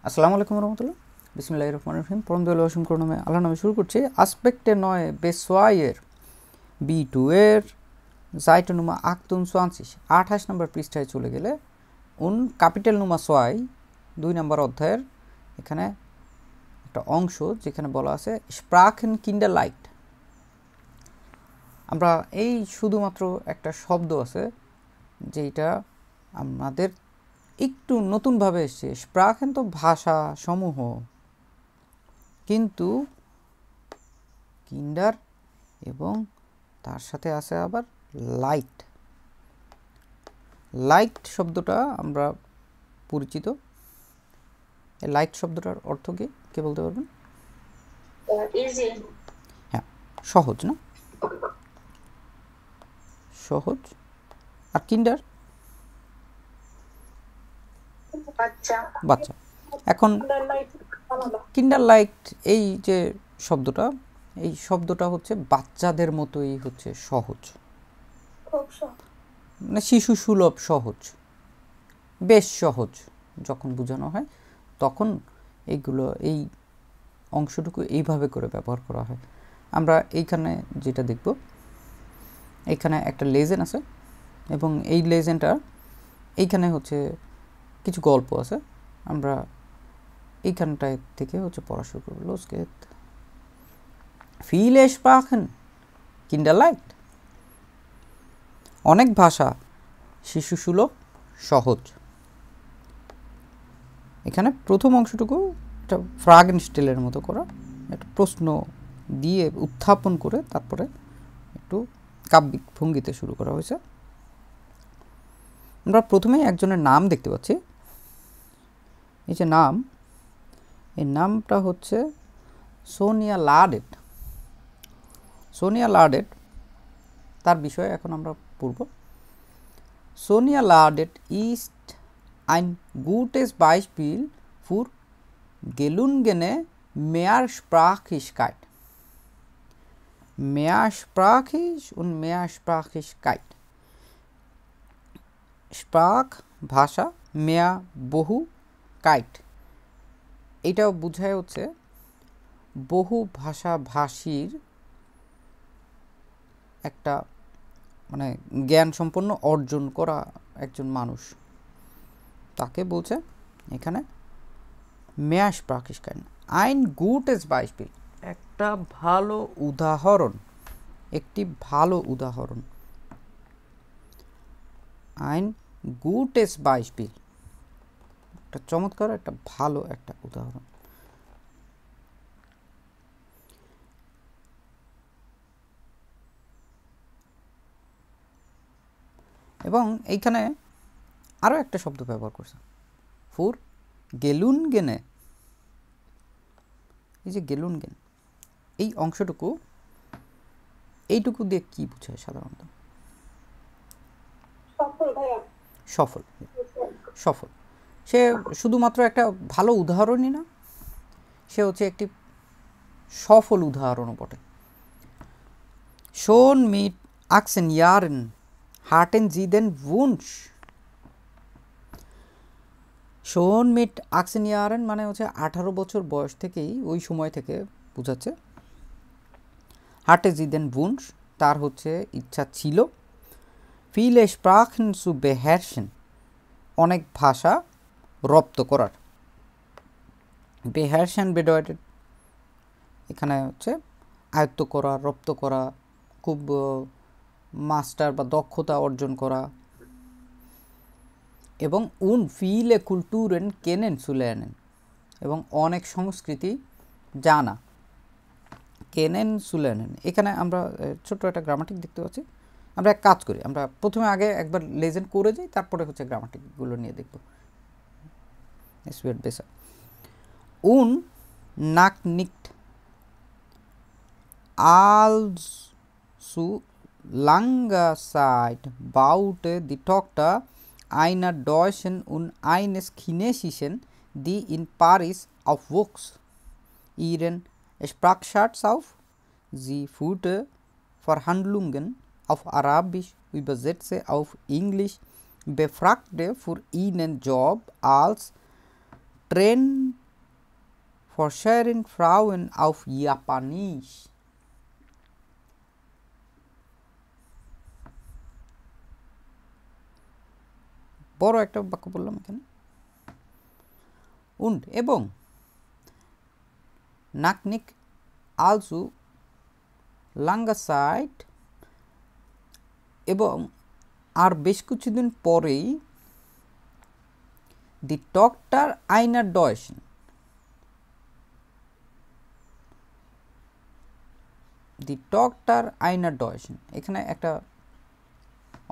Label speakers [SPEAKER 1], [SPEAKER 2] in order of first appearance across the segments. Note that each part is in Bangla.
[SPEAKER 1] আসসালামু আলাইকুম রহমতুল্লাহ বিসমিল্লাহির রহমানির রহিম পরম দয়ালু অসীম করুণাময় আল্লাহর নামে শুরু করছি আসপেক্টে নয় বেসওয়াইয়ের B2 এর Seite Nummer 28 28 নম্বর পৃষ্ঠায় চলে গেলে ক্যাপিটাল Nummer 2 2 নম্বর অধ্যায়ের এখানে একটা অংশ যেখানে বলা আছে স্প্রাখেন কিন্ডারলাইট। আমরা এই শুধুমাত্র একটা শব্দ আছে যেটা আমাদের একটু নতুনভাবে এসছে। স্প্রাখেন তো ভাষা সমূহ, কিন্তু কিন্ডার এবং তার সাথে আছে আবার লাইট। লাইট শব্দটা আমরা পরিচিত। এই লাইট শব্দটার অর্থ কি কে বলতে পারবেন?
[SPEAKER 2] ইজি।
[SPEAKER 1] হ্যাঁ, সহজ না? সহজ। আর কিন্ডার
[SPEAKER 2] বাচ্চা।
[SPEAKER 1] বাচ্চা। এখন কিন্ডার লাইট এই যে শব্দটা, এই শব্দটা হচ্ছে বাচ্চাদের মতোই হচ্ছে সহজ, মানে শিশু সুলভ সহজ, বেশ সহজ যখন বোঝানো হয় তখন এইগুলো এই অংশটুকু এইভাবে করে ব্যবহার করা হয়। আমরা এইখানে যেটা দেখব, এইখানে একটা লেজেন্ড আছে এবং এই লেজেন্ডটা এইখানে হচ্ছে কিছু গল্প আছে। আমরা এইখানটায় থেকে হচ্ছে পড়া শুরু করব। Los geht viele Sprachen Kinderleicht, অনেক ভাষা শিশু সুলভ সহজ। এখানে প্রথম অংশটুকু একটা ফ্রাগেন স্টাইলের মতো করা, একটা প্রশ্ন দিয়ে উত্থাপন করে তারপরে একটু কাব্যিক ভঙ্গিতে শুরু করা হয়েছে। আমরা প্রথমেই একজনের নাম দেখতে পাচ্ছি। এই যে নাম, এই নামটা হচ্ছে সোনিয়া লাডেট। সোনিয়া লাডেট, তার বিষয়ে এখন আমরা পড়ব। Sonia লাডেট ist ein gutes Beispiel für gelungene Mehrsprachigkeit. Mehrsprachig und Mehrsprachigkeit. Sprach ভাষা, মেয়া বহু, কাইট এটাও বোঝায় হচ্ছে বহু ভাষা ভাষীর একটা মানে জ্ঞান সম্পন্ন অর্জন করা একজন মানুষ, তাকে বলছে এখানে Mehrsprachigkeit, ein gutes Beispiel, একটা ভালো উদাহরণ, একটি ভালো উদাহরণ। ein gutes Beispiel, একটা চমৎকার, একটা ভালো একটা উদাহরণ। এবং এইখানে আরও একটা শব্দ ব্যবহার করছে, ফুর গেলুনগেনে। এই যে গেলুনগেন, এই অংশটুকু, এইটুকু দিয়ে কি বোঝায় সাধারণত? সফল। সফল। সে শুধুমাত্র একটা ভালো উদাহরণই না, সে হচ্ছে একটি সফল উদাহরণও বটে। Schon mit 18 Jahren hatten sie den Wunsch, schon mit 18 Jahren মানে হচ্ছে 18 বছর বয়স থেকেই, ওই সময় থেকে বোঝাচ্ছে। hatte sie den Wunsch, তার হচ্ছে ইচ্ছা ছিল, viele Sprachen zu beherrschen, অনেক ভাষা রপ্ত করার। beherrschen bedeutet এখানে হচ্ছে আয়ত্ত করা, রপ্ত করা, খুব মাস্টার বা দক্ষতা অর্জন করা। এবং viele Kulturen kennenzulernen, এবং অনেক সংস্কৃতি জানা। kennenzulernen, এখানে আমরা ছোট্ট একটা গ্রামাটিক দেখতে পাচ্ছি। আমরা এক কাজ করি, আমরা প্রথমে আগে একবার লেজেন্ড করে যাই, তারপরে হচ্ছে গ্রামাটিকগুলো নিয়ে দেখব। es wird besser. Nach nicht allzu langer Zeit baute die Tochter einer Deutschen und eines Chinesischen, die in Paris aufwuchs, ihren Sprachschatz auf. Sie führte Verhandlungen auf Arabisch, übersetzte auf Englisch, befragte für ihren Job als Forscherinnen Frauen auf Japanisch. বড় একটা বাক্য বললাম এখানে। Und এবং নাকনিক also langer Zeit এবং আর বেশ কিছুদিন পরেই দি ডক্টর আইনার ডয়েশন, দি ডক্টর আইনার ডয়েশন, এখানে একটা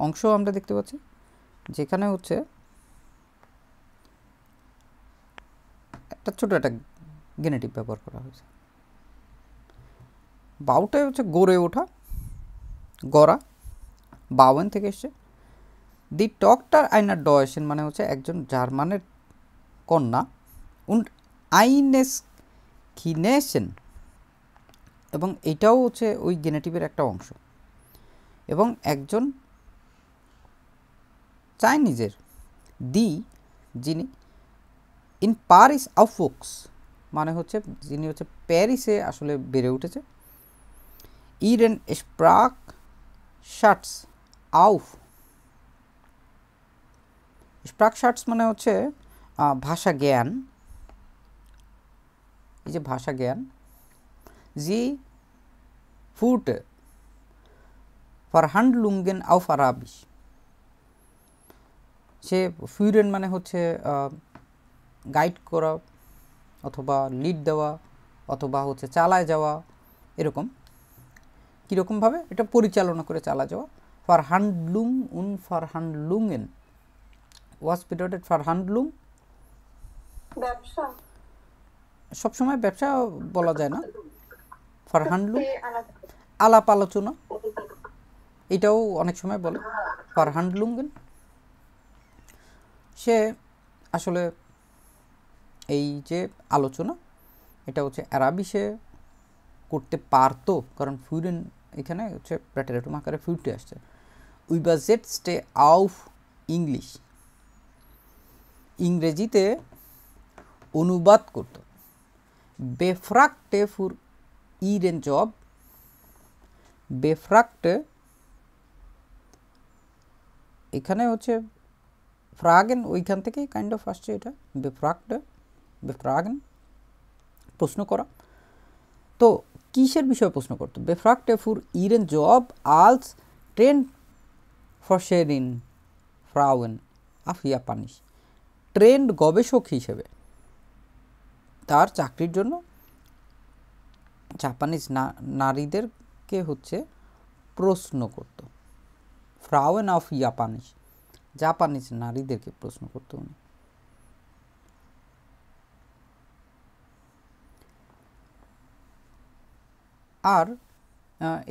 [SPEAKER 1] অংশ আমরা দেখতে পাচ্ছি যেখানে হচ্ছে একটা ছোট একটা গেনেটিভ ব্যবহার করা হয়েছে। বাউটাই হচ্ছে গড়ে ওঠা, গড়া, বাউয়েন থেকে এসছে। দি ডক্টর আইনার ডয়েশন মানে হচ্ছে একজন জার্মানের কন্যা, উন্ড আইনেস খিনেসেন, এবং এটাও হচ্ছে ওই গেনেটিভের একটা অংশ, এবং একজন চাইনিজের দি, যিনি ইন প্যারিস আউফোক্স মানে হচ্ছে যিনি হচ্ছে প্যারিসে আসলে বেড়ে উঠেছে। ইরেন স্প্রাক শার্টস আউফ, স্প্রাক শার্টস মানে হচ্ছে ভাষা জ্ঞান, এই যে ভাষা জ্ঞান। জি ফুট ফারহান্ডলুঙ্গেন আউফ আরাবিস, সে ফিউরেন মানে হচ্ছে গাইড করা অথবা লিড দেওয়া অথবা হচ্ছে চালায় যাওয়া, এরকম কীরকমভাবে এটা পরিচালনা করে চালা যাওয়া। ফারহান্ডলুং উন ফারহান্ডলুঙ্গেন ওয়াজ পিরিয়ডেড ফারহান্ডলুং,
[SPEAKER 2] ব্যবসা,
[SPEAKER 1] সবসময় ব্যবসা বলা যায় না, ফারহান্ডলুং আলাপ আলোচনা, এটাও অনেক সময় বলে ফারহান্ডলুঙ্গেন। সে আসলে এই যে আলোচনা এটা হচ্ছে আরাবিসে করতে পারতো, কারণ ফিউরেন এখানে হচ্ছে প্রেটেরেটুম আকারে ফিউটে আসছে। উইবাজেটস্টে আউফ ইংলিশ, ইংরেজিতে অনুবাদ করত। বেফ্রাকটে ফুর ইরেন জব, বেফ্রাকটে এখানে হচ্ছে ফ্রাগেন ওইখান থেকেই কাইন্ড অফ আসছে এটা, বেফ্রাকটে, বেফ্রাগেন প্রশ্ন করা। তো কিসের বিষয়ে প্রশ্ন করতো? বেফ্রাকটে ফুর ইরেন জব আলস ট্রেন ফরশেরিন ফ্রাউয়েন আফ জাপানিস, ট্রেন্ড গবেষক হিসেবে তার চাকরির জন্য জাপানিজ নারীদেরকে হচ্ছে প্রশ্ন করত। ফ্রাউয়েন অফ জাপানিস, জাপানিজ নারীদেরকে প্রশ্ন করত উনি। আর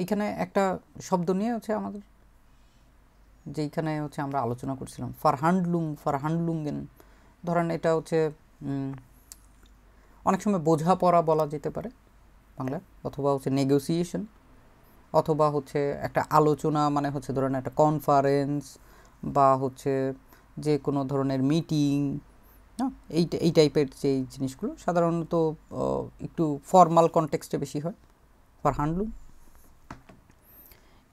[SPEAKER 1] এখানে একটা শব্দ নিয়ে হচ্ছে আমাদের যেইখানে হচ্ছে আমরা আলোচনা করছিলাম ফারহান্ডলুং, ফারহান্ডলুঙ্গেন, ধরেন এটা হচ্ছে অনেক সময় বোঝাপড়া বলা যেতে পারে বাংলায়, অথবা হচ্ছে নেগোসিয়েশন, অথবা হচ্ছে একটা আলোচনা মানে হচ্ছে ধরেন একটা কনফারেন্স বা হচ্ছে যে কোনো ধরনের মিটিং, এই টাইপের যে জিনিসগুলো সাধারণত একটু ফর্মাল কনটেক্সটে বেশি হয়। ফারহান্ডলুং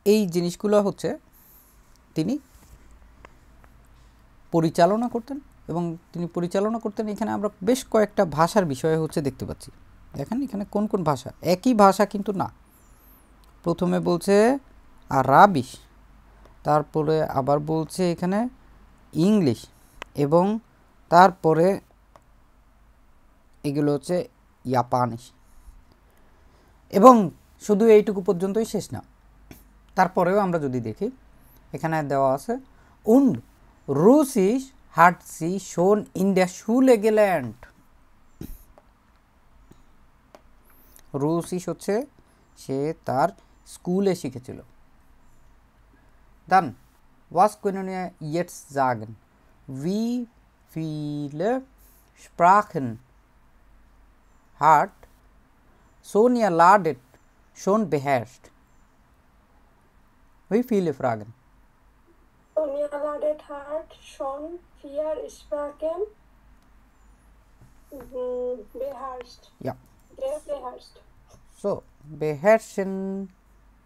[SPEAKER 1] এই জিনিসগুলো হচ্ছে তিনি পরিচালনা করতেন, এবং তিনি পরিচালনা করতেন। এখানে আমরা বেশ কয়েকটা ভাষার বিষয়ে হচ্ছে দেখতে পাচ্ছি। দেখেন এখানে কোন কোন ভাষা, একই ভাষা কিন্তু না। প্রথমে বলছে আরাবিস, তারপরে আবার বলছে এখানে ইংলিশ, এবং তারপরে এগুলো হচ্ছে জাপানিস। এবং শুধু এইটুকু পর্যন্তই শেষ না, তারপরেও আমরা যদি দেখি এখানে দেওয়া আছে und Russisch hat sie schon in der Schule gelernt, রুশিস হচ্ছে সে তার স্কুলে শিখেছিল। Dann was können wir jetzt sagen, wie viele Sprachen hat Sonja Ladet schon beherrscht? Wie viele Fragen?
[SPEAKER 2] Sonja Ladet hat schon 4 Sprachen Beherrscht.
[SPEAKER 1] Ja.
[SPEAKER 2] Der beherrscht.
[SPEAKER 1] So, beherrschen.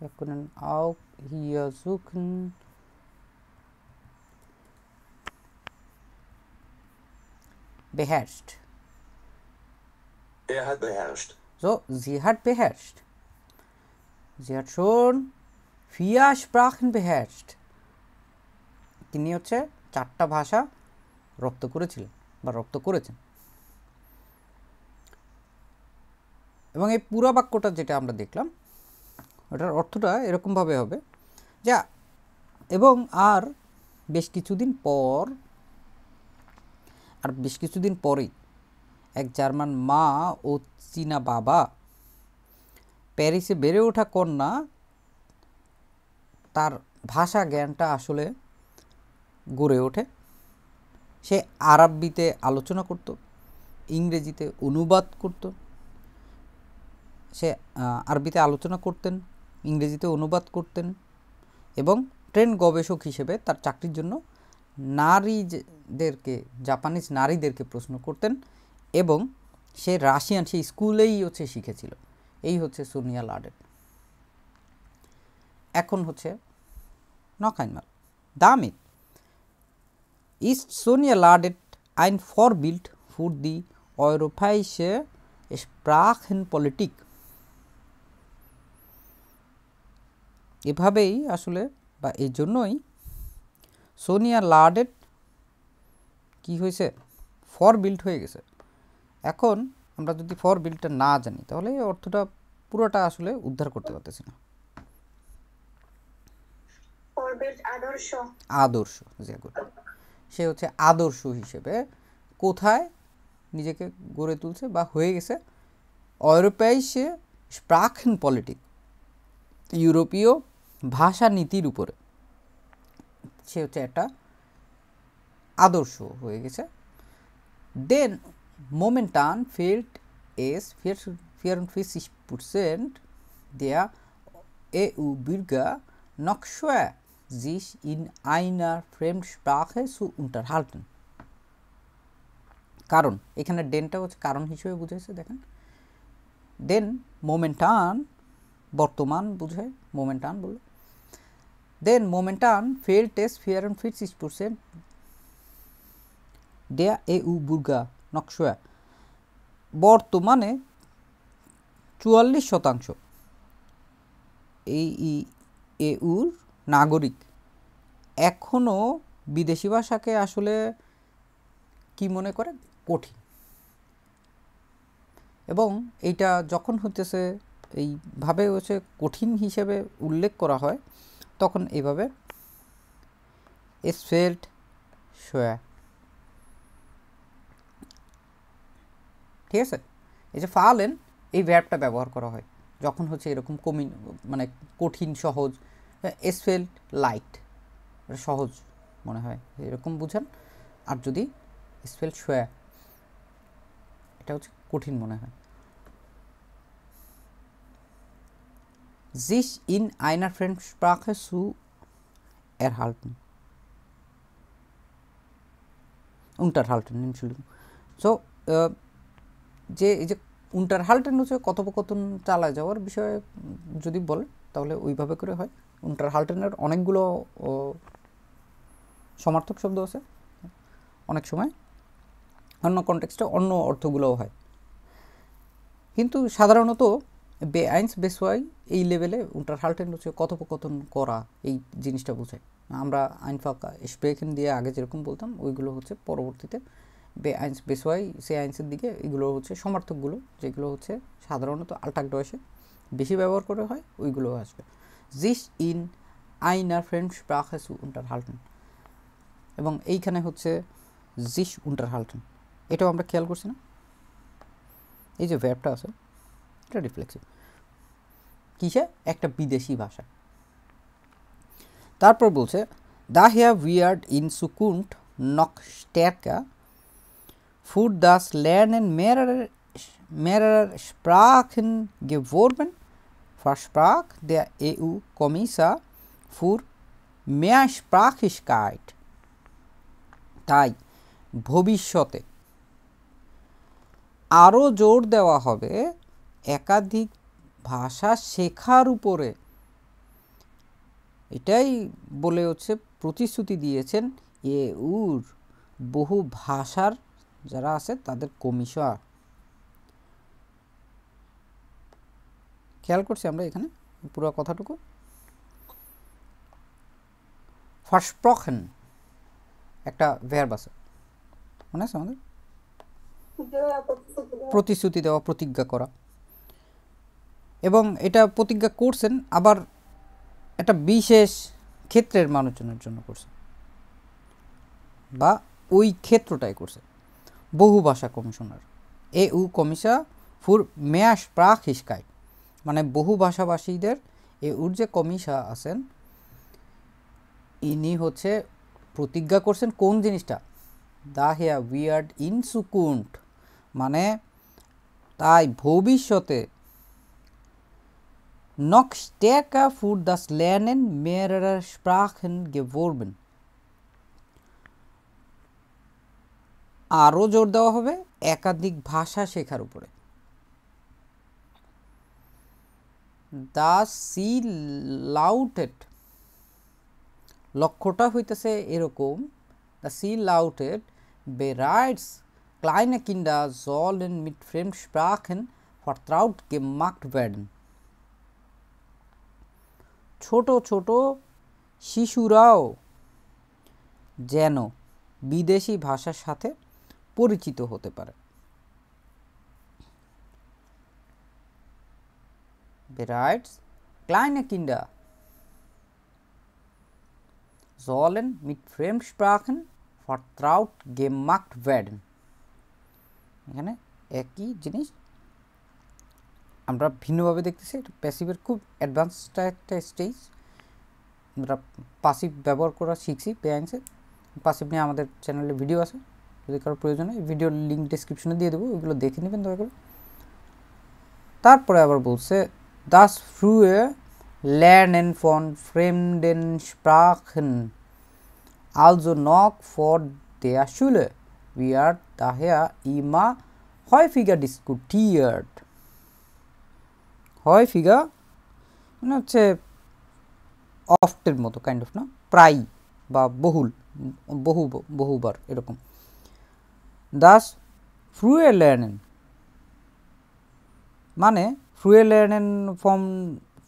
[SPEAKER 1] Wir können auch hier suchen. Beherrscht.
[SPEAKER 3] Er hat beherrscht.
[SPEAKER 1] So, sie hat beherrscht. Sie hat schon 4 Sprachen beherrscht. তিনি হচ্ছে 4টা ভাষা রপ্ত করেছিলেন বা রপ্ত করেছেন। এবং এই পুরো বাক্যটা যেটা আমরা দেখলাম ওটার অর্থটা এরকমভাবে হবে যা এবং আর বেশ কিছুদিন পরেই এক জার্মান মা ও চীনা বাবা প্যারিসে বেড়ে ওঠা কন্যা তার ভাষা জ্ঞানটা আসলে গড়ে ওঠে। সে আরবিতে আলোচনা করত, ইংরেজিতে অনুবাদ করত, সে আরবিতে আলোচনা করতেন, ইংরেজিতে অনুবাদ করতেন এবং ট্রেন গবেষক হিসেবে তার চাকরির জন্য জাপানিজ নারীদেরকে প্রশ্ন করতেন এবং সে রাশিয়ান সেই স্কুলেই হচ্ছে শিখেছিল। এই হচ্ছে সোনিয়া লাডেন। এখন হচ্ছে noch einmal damit ist Sonja Ladet ein Vorbild für die europäische Sprachenpolitik। এভাবেই আসলে বা এই জন্যই সোনিয়া লাডেট কি হয়েছে ফরবিল্ড হয়ে গেছে। এখন আমরা যদি ফরবিল্ডটা না জানি তাহলে এই অর্থটা পুরোটা আসলে উদ্ধার করতে পারতেছি না। আদর্শ সে হচ্ছে আদর্শ হিসেবে কোথায় নিজেকে গড়ে তুলছে বা হয়ে গেছে ইউরোপীয় স্প্রাখেনপলিটিক, ইউরোপীয় ভাষা নীতির উপরে সে হচ্ছে একটা আদর্শ হয়ে গেছে। দেন momentan fehlt es 44% der EU-Bürger noch schwer, sich in einer Fremdsprache zu unterhalten। কারণ এখানে ডেনটা হচ্ছে কারণ হিসেবে বুঝেছে। দেখেন দেন momentan বর্তমান বুঝায়, momentan বলে। দেন momentan fehlt es 44% der EU-Bürger noch schwer। বর্তমানে 44% এই ইউর নাগরিক এখনও বিদেশি ভাষাকে আসলে কি মনে করে কঠিন। এবং এইটা যখন হতেছে এইভাবে হচ্ছে কঠিন হিসেবে উল্লেখ করা হয় তখন এইভাবে es fehlt schwer। ঠিক আছে, এই যে ফালেন এই ভার্বটা ব্যবহার করা হয় যখন হচ্ছে এরকম মানে কঠিন সহজ। es fehlt লাইট সহজ মনে হয় এরকম বুঝেন, আর যদি es fehlt schwer এটা হচ্ছে কঠিন মনে হয়। sich in einer Fremdsprache zu erhalten, unterhalten, Entschuldigung। So যে এই যে unterhalten হচ্ছে কথোপকথন চালায় যাওয়ার বিষয়ে যদি বলে তাহলে ওইভাবে করে হয়। unterhaltenের অনেকগুলো সমার্থক শব্দ আছে, অনেক সময় অন্য কনটেক্সটে অন্য অর্থগুলোও হয়, কিন্তু সাধারণত B1 B2 এই লেভেলে unterhalten হচ্ছে কথোপকথন করা এই জিনিসটা বোঝায়। আমরা einfach sprechen দিয়ে আগে যেরকম বলতাম ওইগুলো হচ্ছে পরবর্তীতে B1 B2 C1 এর দিকে এগুলো হচ্ছে সমার্থকগুলো যেগুলো হচ্ছে সাধারণত আল্টাকডয়েশে বেশি ব্যবহার করা হয় ওইগুলো আসবে। sich in einer Fremdsprache zu unterhalten এবং এইখানে হচ্ছে sich unterhalten এটাও আমরা খেয়াল করছি না, এই যে ভার্বটা আছে এটা রিফ্লেক্সিভ কিসে একটা বিদেশি ভাষা। তারপর বলছে daher wird in Zukunft noch stärker für das Lernen mehrerer Sprachen geworben, versprach der EU-Kommissar für Mehrsprachigkeit। তাই ভবিষ্যতে আরও জোর দেওয়া হবে একাধিক ভাষা শেখার উপরে। এটাই বলে হচ্ছে প্রতিশ্রুতি দিয়েছেন ইউর বহু ভাষার যারা আছে তাদের কমিশনার। খেয়াল করছি আমরা এখানে পুরো কথাটুকু। versprochen একটা verb আছে, মনে আছে আমাদের? প্রতিশ্রুতি দেওয়া, প্রতিজ্ঞা করা। এবং এটা প্রতিজ্ঞা করছেন আবার একটা বিশেষ ক্ষেত্রের মানুষজনের জন্য করছে, বা ওই ক্ষেত্রটাই করছে। বহু ভাষা commissioner EU Kommissar für Mehrsprachigkeit, মানে বহু ভাষাভাষীদের EUর যে কমিশা আছেন ইনি হচ্ছে প্রতিজ্ঞা করছেন কোন জিনিসটা, daher wird in Zukunft, মানে তাই ভবিষ্যতে noch stärker für das Lernen mehrerer Sprachen geworben, আরও জোর দেওয়া হবে একাধিক ভাষা শেখার উপরে। Das Ziel lautet, লক্ষ্যটা হইতেছে এরকম, das Ziel lautet, bereits kleine Kinder sollen mit Fremdsprachen vertraut gemacht werden, ছোট ছোট শিশুরাও যেন বিদেশি ভাষার সাথে পরিচিত হতে পারে। bereits kleine Kinder sollen mit Fremdsprachen vertraut gemacht werden, এখানে একই জিনিস আমরা ভিন্নভাবে দেখতেছি। এটা প্যাসিভের খুব অ্যাডভান্সড একটা স্টেজ। আমরা পাসিভ ব্যবহার করা শিখছি পেয়াংসে। পাসিভ নিয়ে আমাদের চ্যানেলে ভিডিও আছে, যদি কারো প্রয়োজন হয় ভিডিওর লিঙ্ক ডেসক্রিপশনে দিয়ে দেবো, ওইগুলো দেখে নেবেন দয়া করে। তারপরে আবার বলছে das frühe Lernen von fremden Sprachen, also noch vor der Schule, wird daher immer häufiger diskutiert, häufiger মানে হচ্ছে অফটের মতো, কাইন্ড অফ না, প্রায় বা বহুবার এরকম। das frühe Lernen মানে frühe Lernen von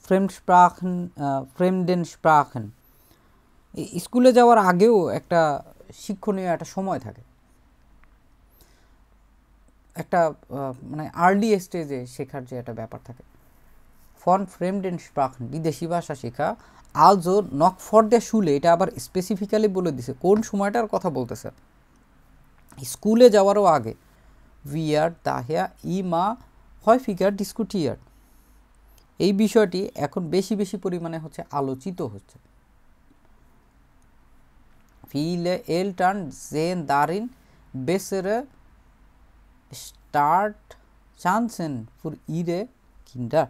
[SPEAKER 1] fremden Sprachen, স্কুলে যাওয়ার আগেও একটা শিক্ষণীয় একটা সময় থাকে, একটা মানে আর্লি স্টেজে শেখার যে একটা ব্যাপার থাকে। ফন ফ্রেমডেন স্প্রাখন বিদেশি ভাষা শেখা, আলজো নক ফর দ্য শুলে, এটা আবার স্পেসিফিক্যালি বলে দিছে কোন সময়টার কথা বলতেছে, স্কুলে যাওয়ারও আগে। উইয়ার দাহিয়া ইমা häufiger diskutiert, এই বিষয়টি এখন বেশি বেশি পরিমাণে হচ্ছে আলোচিত হচ্ছে। viele Eltern sehen darin bessere Startchancen für ihre Kinder,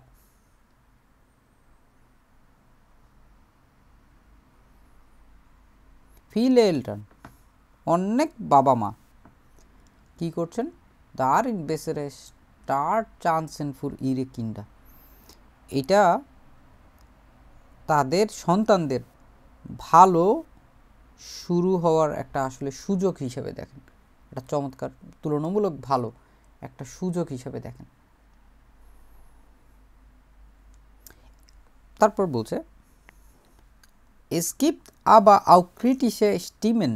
[SPEAKER 1] viele Eltern অনেক বাবা মা কি করছেন, darin bessere Startchancen für ihre Kinder, এটা তাদের সন্তানদের ভালো শুরু হওয়ার একটা আসলে সুযোগ হিসেবে দেখেন, একটা চমৎকার তুলনামূলক ভালো একটা সুযোগ হিসেবে দেখেন। তারপর বলছে es gibt aber auch kritische Stimmen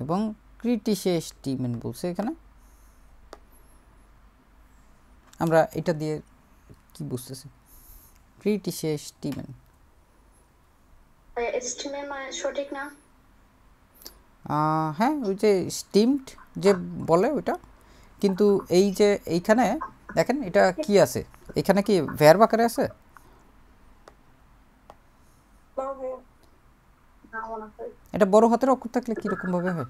[SPEAKER 1] এবং kritische Stimmen বলছে এখানে। আমরা এটা দিয়ে কি বুঝতেছি, kritische Stimmen
[SPEAKER 2] স্টিমের মানে সঠিক না,
[SPEAKER 1] হ্যাঁ ওই যে স্টিমড যে বলে ওইটা, কিন্তু এই যে এইখানে দেখেন এটা কি আছে, এখানে কি ভার্ব আকারে আছে, এটা বড় হাতের অক্ষর থাকলে কিরকম ভাবে হয়,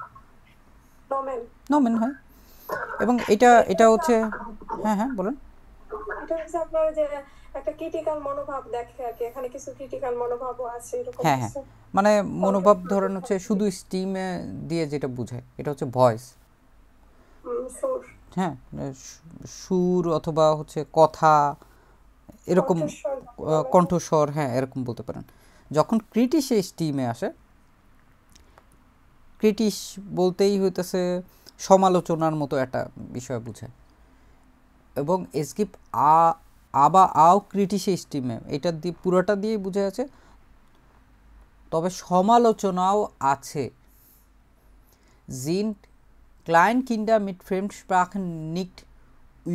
[SPEAKER 1] নমেন হয়। এবং এটা হচ্ছে হ্যাঁ হ্যাঁ বলেন,
[SPEAKER 2] এটা হচ্ছে আপনার যে একটা ক্রিটিক্যাল মনোভাব দেখে আর কি, এখানে কিছু ক্রিটিক্যাল মনোভাবও আছে এরকম
[SPEAKER 1] হ্যাঁ হ্যাঁ
[SPEAKER 2] কিছু।
[SPEAKER 1] মানে মনোভাব ধরেন হচ্ছে শুধু স্টিমে দিয়ে যেটা বোঝায় এটা হচ্ছে ভয়েস।
[SPEAKER 2] সুর,
[SPEAKER 1] হ্যাঁ সুর অথবা হচ্ছে কথা এরকম
[SPEAKER 2] কণ্ঠস্বর বলা হয়।
[SPEAKER 1] কণ্ঠস্বর, হ্যাঁ এরকম বলতে পারেন। যখন ক্রিটিশে স্টিমে আসে, ক্রিটিশ বলতেই হইতেছে সমালোচনার মতো একটা বিষয় বোঝায়, এবং এসকিপ আবা আও ক্রিটিশে স্টিমে এটা দিয়ে পুরোটা দিয়ে বোঝা আছে, তবে সমালোচনাও আছে। জিন্ট ক্লাইন কিন্ডা মিট ফ্রেমডস্প্রাchen নিক্ট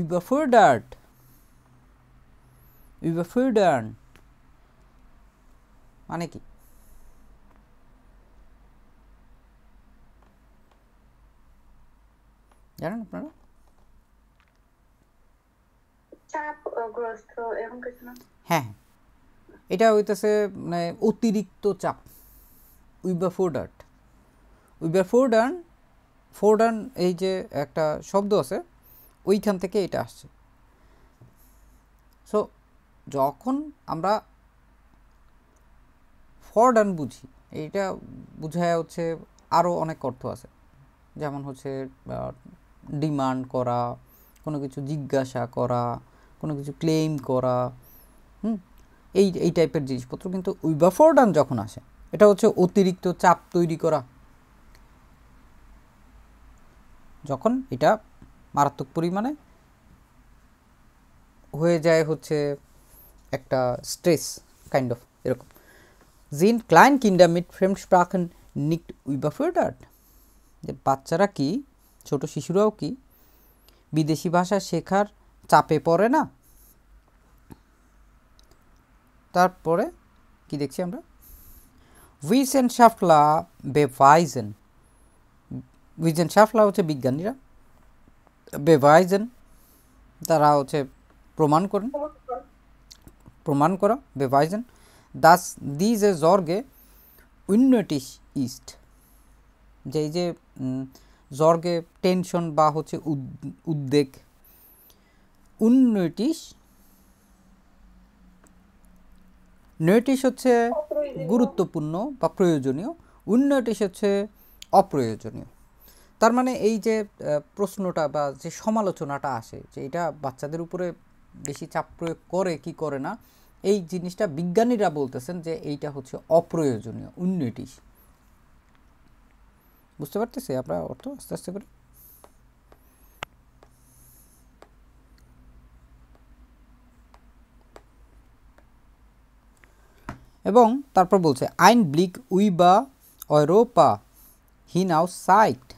[SPEAKER 1] überfordert überfordern মানে কি? জানেন আপনারা?
[SPEAKER 2] চাপগ্রস্ত এরকম কিছু না?
[SPEAKER 1] হ্যাঁ এটা হইতেছে মানে অতিরিক্ত চাপ। überfordert überfordern ফোর্ডান এই যে একটা শব্দ আছে ওইখান থেকে এটা আসছে। সো যখন আমরা ফরডান বুঝি, এইটা বুঝায় হচ্ছে আরও অনেক অর্থ আছে, যেমন হচ্ছে ডিমান্ড করা, কোনো কিছু জিজ্ঞাসা করা, কোনো কিছু ক্লেম করা, এই এই টাইপের জিনিসপত্র। কিন্তু উইবাফোর্ডান যখন আসে এটা হচ্ছে অতিরিক্ত চাপ তৈরি করা, যখন এটা মারাত্মক পরিমাণে হয়ে যায় হচ্ছে একটা স্ট্রেস কাইন্ড অফ এরকম। জিন ক্লাইন কিন্ডার মিট ফ্রেমডস্প্রাchen নিক্ট überfordert, যে বাচ্চারা কি, ছোট শিশুরাও কি বিদেশি ভাষা শেখার চাপে পড়ে না? তারপরে কি দেখছি আমরা, Wissenschaftler beweisen, Wissenschaftler হচ্ছে বিজ্ঞানীরা, beweisen তারা হচ্ছে প্রমাণ করা beweisen, dass diese Sorge unnötig ist, যে এই যে জর্গে টেনশন বা হচ্ছে উদ্বেগ, unnötig নৈটিশ হচ্ছে গুরুত্বপূর্ণ বা প্রয়োজনীয়, unnötig হচ্ছে অপ্রয়োজনীয়। তার মানে এই যে প্রশ্নটা বা যে সমালোচনাটা আসে যে এটা বাচ্চাদের উপরে বেশি চাপ প্রয়োগ করে কি করে না, এই জিনিসটা বিজ্ঞানীরা বলতেছেন যে এইটা হচ্ছে অপ্রয়োজনীয়, unnötig। বুঝতে পারতেছি আমরা অর্থ আস্তে আস্তে করে? এবং তারপর বলছে ein Blick über Europa hinaus zeigt,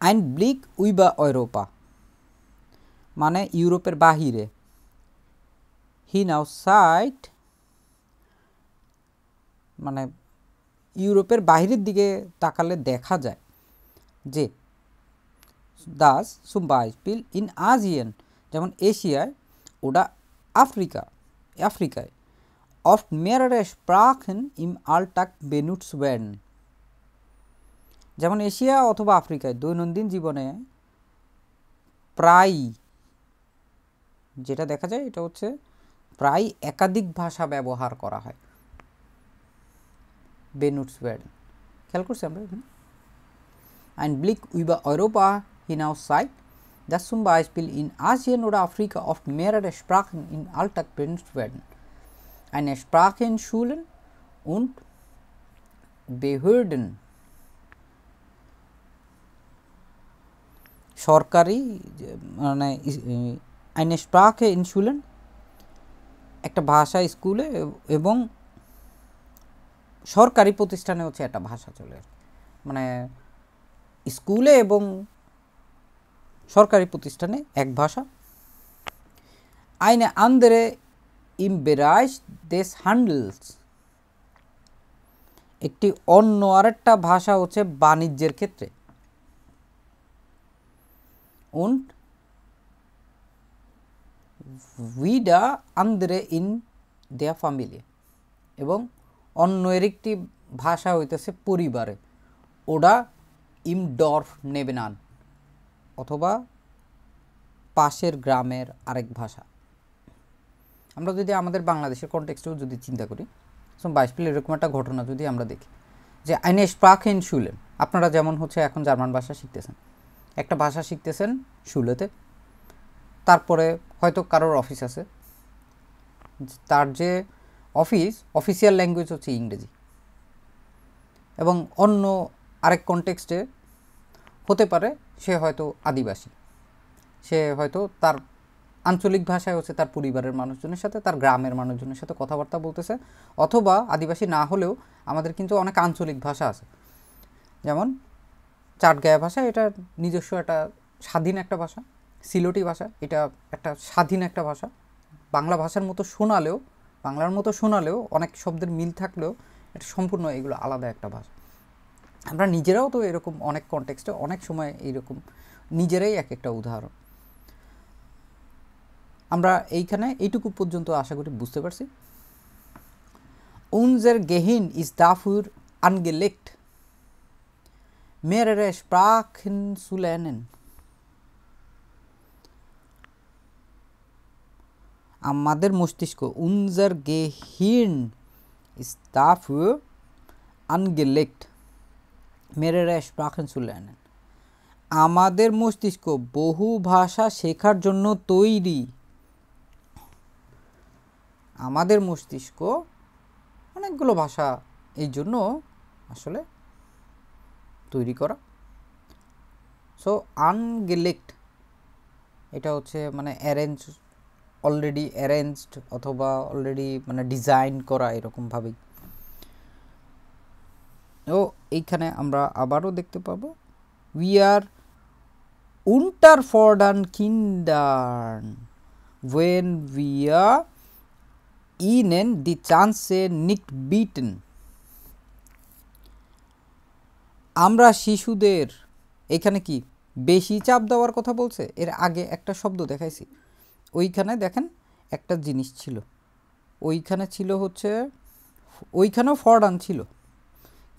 [SPEAKER 1] ein Blick über Europa মানে ইউরোপের বাহিরে, hinaus zeigt মানে ইউরোপের বাহিরের দিকে তাকালে দেখা যায় যে das zum Beispiel in Asien, যেমন এশিয়ায় ওটা আফ্রিকায় oft mehrere Sprachen im Alltag benutzt werden, যেমন এশিয়া অথবা আফ্রিকায় দৈনন্দিন জীবনে প্রায় যেটা দেখা যায় এটা হচ্ছে প্রায় একাধিক ভাষা ব্যবহার করা হয়, benutzt werden। খেয়াল করছি আমরা এখানে ein Blick über Europa hinaus zeigt, dass zum Beispiel in Asien oder Afrika oft mehrere Sprachen im Alltag benutzt werden. Eine Sprache in Schulen und Behörden, সরকারি মানে eine Sprache in Schulen একটা ভাষা স্কুলে এবং সরকারি প্রতিষ্ঠানে হচ্ছে একটা ভাষা চলে, মানে স্কুলে এবং সরকারি প্রতিষ্ঠানে এক ভাষা। eine andere im Bereich des Handels, একটি অন্য আরেকটা ভাষা হচ্ছে বাণিজ্যের ক্ষেত্রে। und wieder andere in der Familie, এবং অন্য আরেকটি ভাষা হইতেছে পরিবারে, ওটা im Dorf nebenan অথবা পাশের গ্রামের আরেক ভাষা। আমরা যদি আমাদের বাংলাদেশের কনটেক্সটেও যদি চিন্তা করি, সো বাইশপিল এরকম একটা ঘটনা যদি আমরা দেখি যে eine Sprache in Schulen, আপনারা যেমন হচ্ছে এখন জার্মান ভাষা শিখতেছেন, একটা ভাষা শিখতেছেন স্কুলেতে, তারপরে হয়তো কারোর অফিস আছে, তার যে অফিসিয়াল ল্যাঙ্গুয়েজ হচ্ছে ইংরেজি, এবং অন্য আরেক কনটেক্সটে হতে পারে সে হয়তো আদিবাসী, সে হয়তো তার আঞ্চলিক ভাষায় হচ্ছে তার পরিবারের মানুষজনের সাথে, তার গ্রামের মানুষজনের সাথে কথাবার্তা বলতেছে, অথবা আদিবাসী না হলেও আমাদের কিন্তু অনেক আঞ্চলিক ভাষা আছে, যেমন চাটগাঁয়া ভাষা, এটা নিজস্ব একটা স্বাধীন একটা ভাষা, সিলেটি ভাষা, এটা একটা স্বাধীন একটা ভাষা, বাংলা ভাষার মতো শোনালেও, বাংলার মতো শোনালেও অনেক শব্দের মিল থাকলেও এটা সম্পূর্ণ এগুলো আলাদা একটা ভাষা। আমরা নিজেরাও তো এরকম অনেক কনটেক্সটে অনেক সময় এইরকম নিজেরাই এক একটা উদাহরণ। আমরা এইখানে এইটুকু পর্যন্ত আশা করি বুঝতে পারছি। Unser Gehirn ist dafür angelegt, mehrere Sprachen zu lernen. আমাদের মস্তিষ্ক, unser Gehirn ist dafür angelegt, mehrere Sprachen zu lernen. আমাদের মস্তিষ্ক বহু ভাষা শেখার জন্য তৈরি। আমাদের মস্তিষ্ক অনেকগুলো ভাষা এই জন্য আসলে তৈরি করা। সো আনগেলেক্ট এটা হচ্ছে মানে অলরেডি অ্যারেঞ্জড অথবা অলরেডি মানে ডিজাইন করা এরকমভাবেই। ও এইখানে আমরা আবারও দেখতে পাবো we are unterfordern Kindern when wir ihnen die Chance nicht bieten. আমরা শিশুদের, এখানে কি বেশি চাপ দেওয়ার কথা বলছে, এর আগে একটা শব্দ দেখাইছি, ওইখানে দেখেন একটা জিনিস ছিল, ওইখানে ছিল হচ্ছে, ওইখানেও ফরডান ছিল,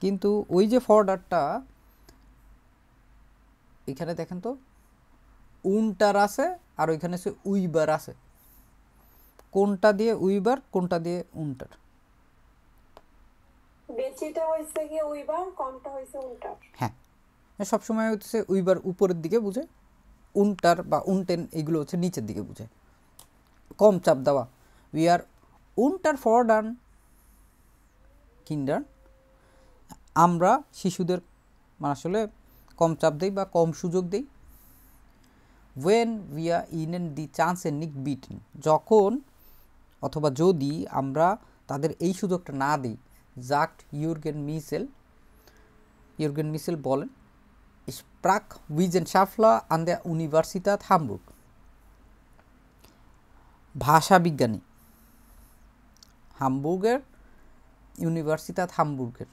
[SPEAKER 1] কিন্তু ওই যে ফরডারটা এখানে দেখেন তো উনটার আছে আর ওইখানে সে উইবার আছে, কোনটা দিয়ে উইবার কোনটা দিয়ে উনটার?
[SPEAKER 2] বেশিটা হইছে কি উইবার, কমটা হইছে উনটার।
[SPEAKER 1] হ্যাঁ, সবসময় হচ্ছে উইবার উপরের দিকে বুঝে, উনটার বা উনটেন এগুলো হচ্ছে নিচের দিকে বুঝে, কম চাপ দেওয়া। উই আর উনটার ফরডান কিন্ডার, আমরা শিশুদের আসলে কম চাপ দেই বা কম সুযোগ দেই। ওয়েন উই আর ইনেন দি চান্স নিক বিটেন, যখন অথবা যদি আমরা তাদের এই সুযোগটা না দিই। জাক্ট ইউরগেন মিসেল বলেন, স্প্রাক উইজেনশাফলা আন দ্য ইউনিভার্সিটাত হামবুর্গ, ভাষা বিজ্ঞানী, হামবুর্গের ইউনিভার্সিটাত হামবুর্গের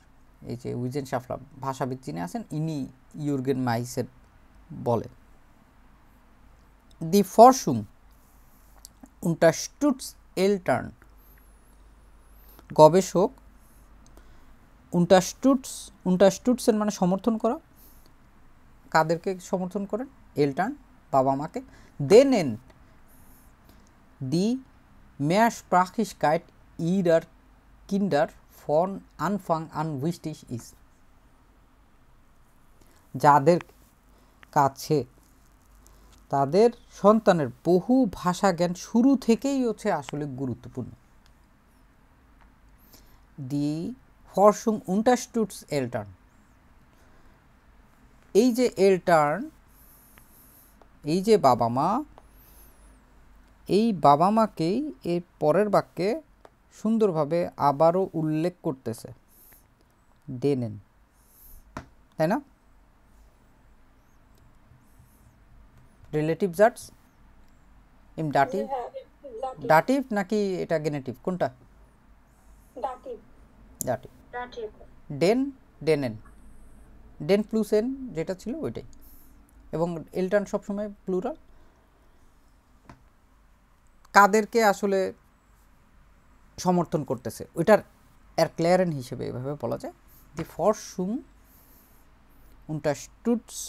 [SPEAKER 1] এই যে উইজেনশাফলা ভাষাবিদ যিনি আছেন, ইনি ইউরগেন মাইসেল বলে, দি ফরশুম unterstützt Eltern, গবেষক unterstützen মানে সমর্থন করা, কাদেরকে সমর্থন করেন? এলটার্ন, বাবা মাকে। denen die Mehrsprachigkeit ihrer Kinder von Anfang an wichtig ist, যাদের কাছে তাদের সন্তানের বহু ভাষা জ্ঞান শুরু থেকেই হচ্ছে আসলে গুরুত্বপূর্ণ। দি ফরশুম unterstützt Eltern, এই যে এলটার্ন, এই যে বাবা মা, এই বাবা মাকেই এর পরের বাক্যে সুন্দরভাবে আবারও উল্লেখ করতেছে, ডেনেন, তাই না? রিলেটিভ জাটস ইম ডাটিভ, ডাটিভ নাকি এটা গেনেটিভ, কোনটা?
[SPEAKER 2] ডাটিভ।
[SPEAKER 1] ডেনেন, ডেন প্লুস এন যেটা ছিল ওইটাই, এবং এলটার্ন সবসময় প্লুরাল। কাদেরকে আসলে সমর্থন করতেছে ওইটার erklären হিসেবে এভাবে বলা যায়, দি ফরশুম unterstützt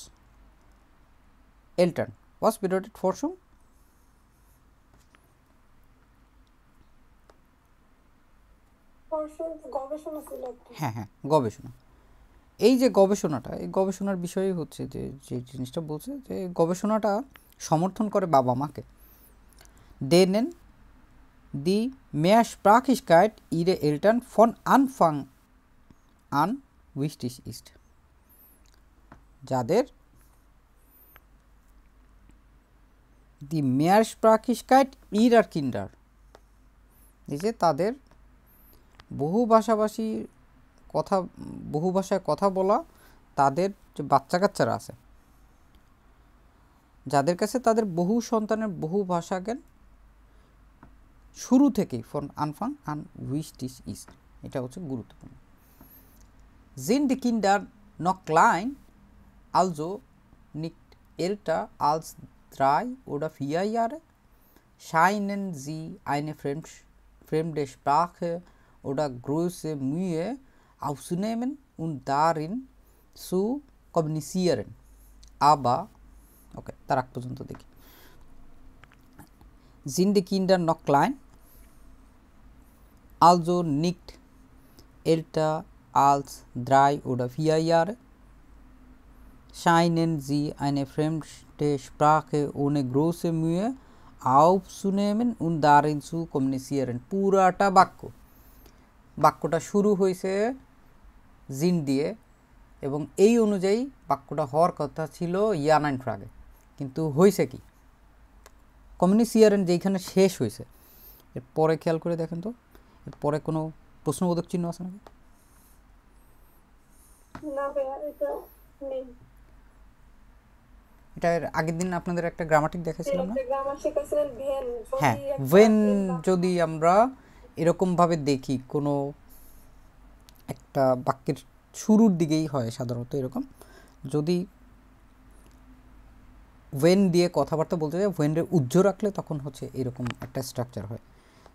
[SPEAKER 1] Eltern, was bedeutet Forschung?
[SPEAKER 2] Forschung গবেষণা ছিল একটা।
[SPEAKER 1] হ্যাঁ হ্যাঁ, গবেষণা। এই যে গবেষণাটা, এই গবেষণার বিষয়ই হচ্ছে যে জিনিসটা বলছে যে গবেষণাটা সমর্থন করে বাবা মাকে। denen die Mehrsprachigkeit ihrer Eltern von Anfang an wichtig ist, যাদের die Mehrsprachigkeit ihrer Kinder, এই যে তাদের বহু ভাষায় কথা বলা তাদের যে বাচ্চা কাচ্চারা আছে, যাদের কাছে তাদের বহু সন্তানের বহু ভাষা জ্ঞান শুরু থেকেই ফন আনফাং আন উইস্টিস ইস্ট, এটা হচ্ছে গুরুত্বপূর্ণ। Sind die Kinder noch klein, also nicht älter als 3 oder 4 Jahre, scheinen sie eine fremde Sprache oder große Mühe aufzunehmen und darin zu kommunizieren. Aber, okay, তার আগ পর্যন্ত দেখি। Sind die Kinder noch klein, also nicht älter als 3 oder 4 Jahre, scheinen sie eine fremde Sprache ohne große Mühe aufzunehmen und darin zu kommunizieren. পুরাটা বাক্যটা শুরু হয়েছে জিন দিয়ে এবং এই অনুযায়ী বাক্যটা হওয়ার কথা ছিল ইয়ানাইন ফ্রাগে, কিন্তু হয়েছে কি কমিউনিসিয়ারেন যেখানে শেষ হয়েছে, এরপরে খেয়াল করে দেখেন তো এরপরে কোনো প্রশ্নবোধক চিহ্ন আছে নাকি?
[SPEAKER 2] না ভাইয়া, এটা নেই।
[SPEAKER 1] এটার আগের দিন আপনাদের একটা গ্রামাটিক দেখাইছিলাম না?
[SPEAKER 2] গ্রামার শেখাছিলেন ভেন।
[SPEAKER 1] হ্যাঁ, ওয়েন যদি আমরা এরকমভাবে দেখি কোনো একটা বাক্যের শুরুর দিকেই হয় সাধারণত এরকম, যদি ওয়েন দিয়ে কথাবার্তা বলতে যায় ওয়েনের উজ্জ্ব রাখলে তখন হচ্ছে এরকম একটা স্ট্রাকচার হয়।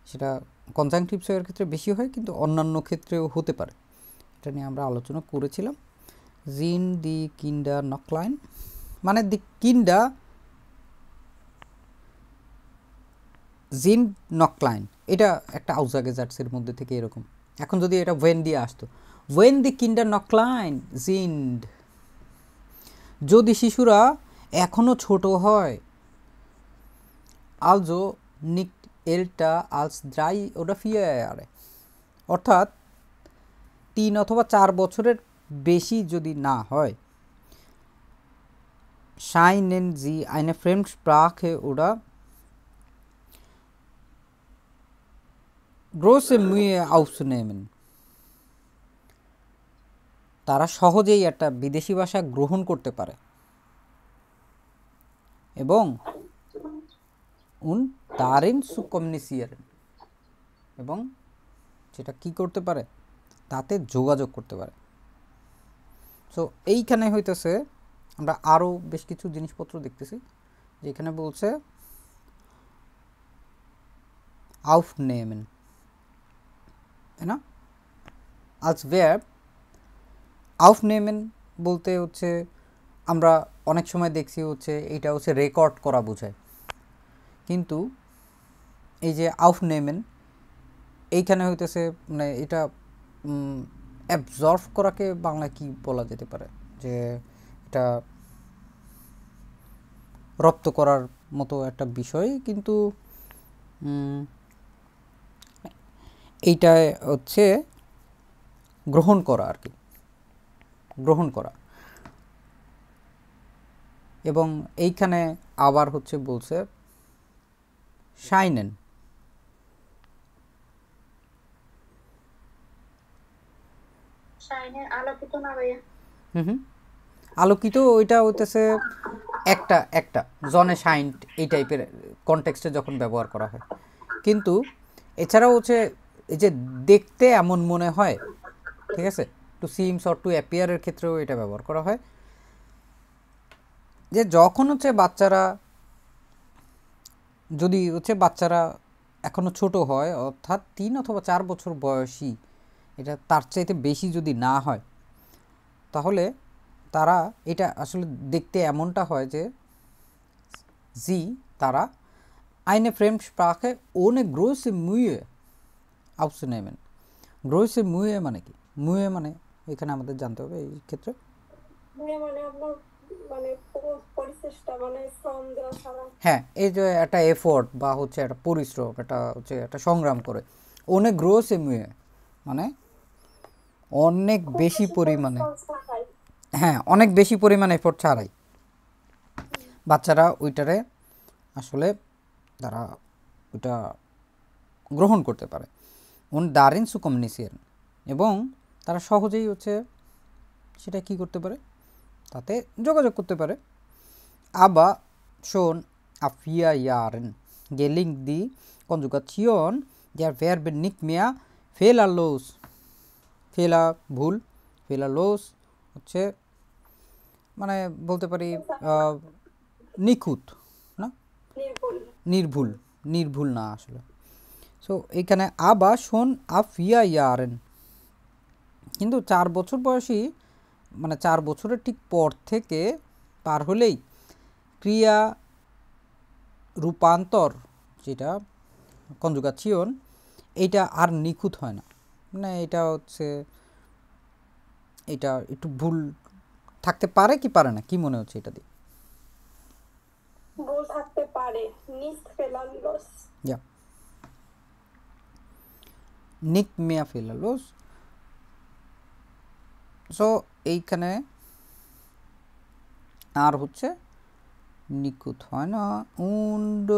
[SPEAKER 1] সেটা কনজাংটিভসের ক্ষেত্রে বেশি হয় কিন্তু অন্যান্য ক্ষেত্রেও হতে পারে, এটা নিয়ে আমরা আলোচনা করেছিলাম। জিন দি কিন্ডার নকলাইন মানে দি কিন্ডার জিন নকলাইন, এটা একটা আউজাগেজার্টসের মধ্যে থেকে এরকম। এখন যদি এটা ওয়েন দিয়ে আসতো, ওয়েন দি কিন্ডার নকলাইন জিন্ড, যদি শিশুরা এখনও ছোট হয়, আলজো নিক এলটা আলস দ্রাই ওটা ফিয়ারে, অর্থাৎ 3 অথবা 4 বছরের বেশি যদি না হয়, scheinen sie eine Fremdsprache oder große Mühe aufzunehmen, তারা সহজেই একটা বিদেশি ভাষা গ্রহণ করতে পারে এবং und darin zu kommunizieren, এবং যেটা কি করতে পারে তাতে যোগাযোগ করতে পারে। সো এইখানে হইতেছে আমরা আরও বেশ কিছু জিনিসপত্র দেখতেছি, যেখানে বলছে aufnehmen, তাই না? als verb aufnehmen বলতে হচ্ছে আমরা অনেক সময় দেখছি হচ্ছে এটা হচ্ছে রেকর্ড করা বোঝায়, কিন্তু এই যে aufnehmen এইখানে হইতেছে মানে এটা অ্যাবজর্ভ করাকে বাংলায় কি বলা যেতে পারে, যে এটা রপ্ত করার মতো একটা বিষয়, কিন্তু এইটা হচ্ছে গ্রহণ করা আর কি, গ্রহণ করা। এবং এইখানে আবার হচ্ছে বলছে শাইনেন,
[SPEAKER 2] আলোকিত না ভাইয়া?
[SPEAKER 1] আলোকিত ওইটা হইতেছে একটা জনে শাইন্ট এই টাইপের কনটেক্সটে যখন ব্যবহার করা হয়, কিন্তু এছাড়াও হচ্ছে এই যে দেখতে এমন মনে হয়, ঠিক আছে, টু সিমস অর টু অ্যাপিয়ারের ক্ষেত্রেও এটা ব্যবহার করা হয়, যে যখন হচ্ছে বাচ্চারা যদি হচ্ছে বাচ্চারা এখনও ছোট হয়, অর্থাৎ 3 অথবা 4 বছর বয়সী, এটা তার চাইতে বেশি যদি না হয়, তাহলে তারা এটা আসলে দেখতে এমনটা হয় যে জি তারা eine Fremdsprache ohne große Mühe aufzunehmen, গ্রোসে মুয়ে মানে কি? মুয়ে মানে এখানে আমাদের জানতে হবে এই ক্ষেত্রে।
[SPEAKER 2] মুয়ে মানে আপনার মানে পরিচেষ্টা মানে শ্রম দেওয়া ছাড়া।
[SPEAKER 1] হ্যাঁ, এই যে একটা এফোর্ট বা হচ্ছে একটা পরিশ্রম, এটা হচ্ছে একটা সংগ্রাম করে। অনেক গ্রোসে মুয়ে মানে অনেক
[SPEAKER 2] খুব
[SPEAKER 1] বেশি
[SPEAKER 2] বেশি
[SPEAKER 1] পরিমাণে,
[SPEAKER 2] পরিশ্রম ছাড়াই।
[SPEAKER 1] হ্যাঁ অনেক বেশি পরিমাণে এফোর্ট ছাড়াই বাচ্চারা ওইটারে আসলে তারা ওইটা গ্রহণ করতে পারে। দারিন সু কমিউনিসিয়েন, এবং তারা সহজেই হচ্ছে সেটা কি করতে পারে, তাতে যোগাযোগ করতে পারে। আবা শোন আফিয়া ইয়ারেন গেলিং দি কনজুগাচিয়ন যার ভ্যারবে নিক মিয়া ফেলা লোস, ফেলা ভুল, ফেলা লোস হচ্ছে মানে বলতে পারি নিখুঁত না,
[SPEAKER 2] নির্ভুল।
[SPEAKER 1] নির্ভুল, নির্ভুল না আসলে। সো এখানে আবা শোন আফিয়া ইয়ারেন, কিন্তু 4 বছর বয়সী মানে 4 বছরের ঠিক পর থেকে পার হলেই ক্রিয়া রূপান্তর যেটা কনজুগাচিয়ন এইটা আর নিখুঁত হয় না। মানে এটা হচ্ছে এটা একটু ভুল থাকতে পারে কি পারে না, কি মনে হচ্ছে এটা দিয়ে?
[SPEAKER 2] ভুল থাকতে পারে। নিস্ট ফেলালোস।
[SPEAKER 1] ইয়া নিক মিয়া ফেলালোস। সো এইখানে আর হচ্ছে নিখুঁত হয় না। উন্ড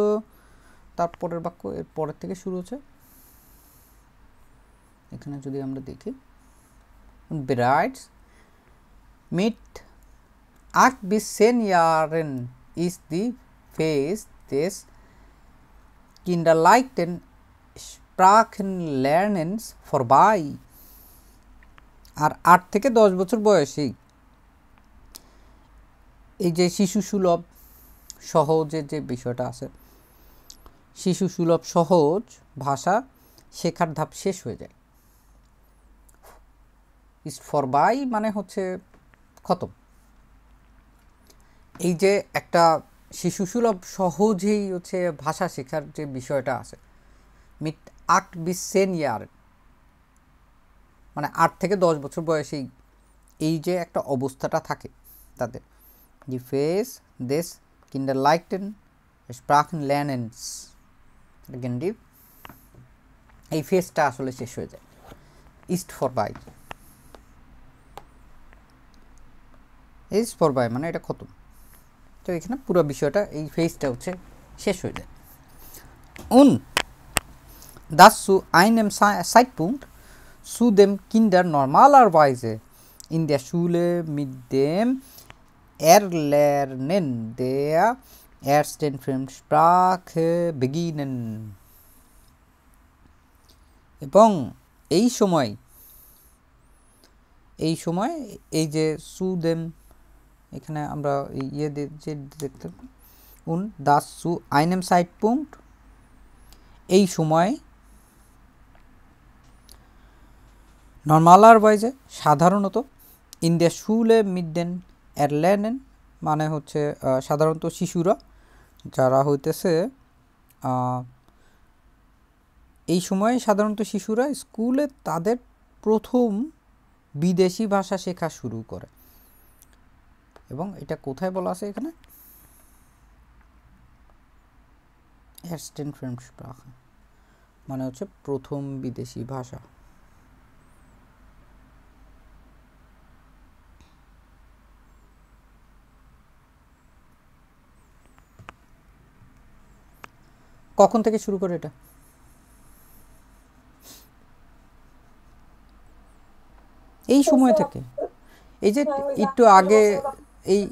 [SPEAKER 1] তারপরের বাক্য এর পরের থেকে শুরু হচ্ছে। এখানে যদি আমরা দেখি bereits mit 8 bis 10 Jahren ist die Phase des kinderleichten Sprachenlernens vorbei। আর 8 থেকে 10 বছর বয়সেই এই যে শিশু সুলভ সহজের যে বিষয়টা আছে, শিশু সুলভ সহজ ভাষা শেখার ধাপ শেষ হয়ে যায়। ইস ফরবাই মানে হচ্ছে খতম। এই যে একটা শিশু সুলভ সহজেই হচ্ছে ভাষা শেখার যে বিষয়টা আছে, মিট 8 bis 10 ইয়ার মানে 8 থেকে 10 বছর বয়সেই এই যে একটা অবস্থাটা থাকে তাদের, দি ফেস দেশ কিন্ডার লাইকটেন স্প্রাখেন ল্যানেন্স, এই ফেসটা আসলে শেষ হয়ে যায়। ইস্ট ফর বাই, ইস্ট ফর বাই মানে এটা খতম। তো এখানে পুরো বিষয়টা এই ফেজটা হচ্ছে শেষ হয়ে যায়। Und das zu einem Zeitpunkt, zu dem Kinder normalerweise in der Schule mit dem Erlernen der ersten Fremdsprache beginnen। এবং এই সময় এই যে সুদেম, এখানে আমরা ইয়ে যে দেখতে উন দাস সু আইনেম সাইটপুঙ্ক্ট, এই সময় নর্মালারওয়াইজে সাধারণত, ইন দ্য শুলে মিডেন এরলেনেন মানে হচ্ছে সাধারণত শিশুরা যারা হইতেছে এই সময়ে সাধারণত শিশুরা স্কুলে তাদের প্রথম বিদেশি ভাষা শেখা শুরু করে। এবং এটা কোথায় বলা আছে এখানে, এরস্টেন ফ্রেমস্প্রাখে মানে হচ্ছে প্রথম বিদেশি ভাষা। কখন থেকে শুরু করে এটা? এই সময় থেকে। এই যে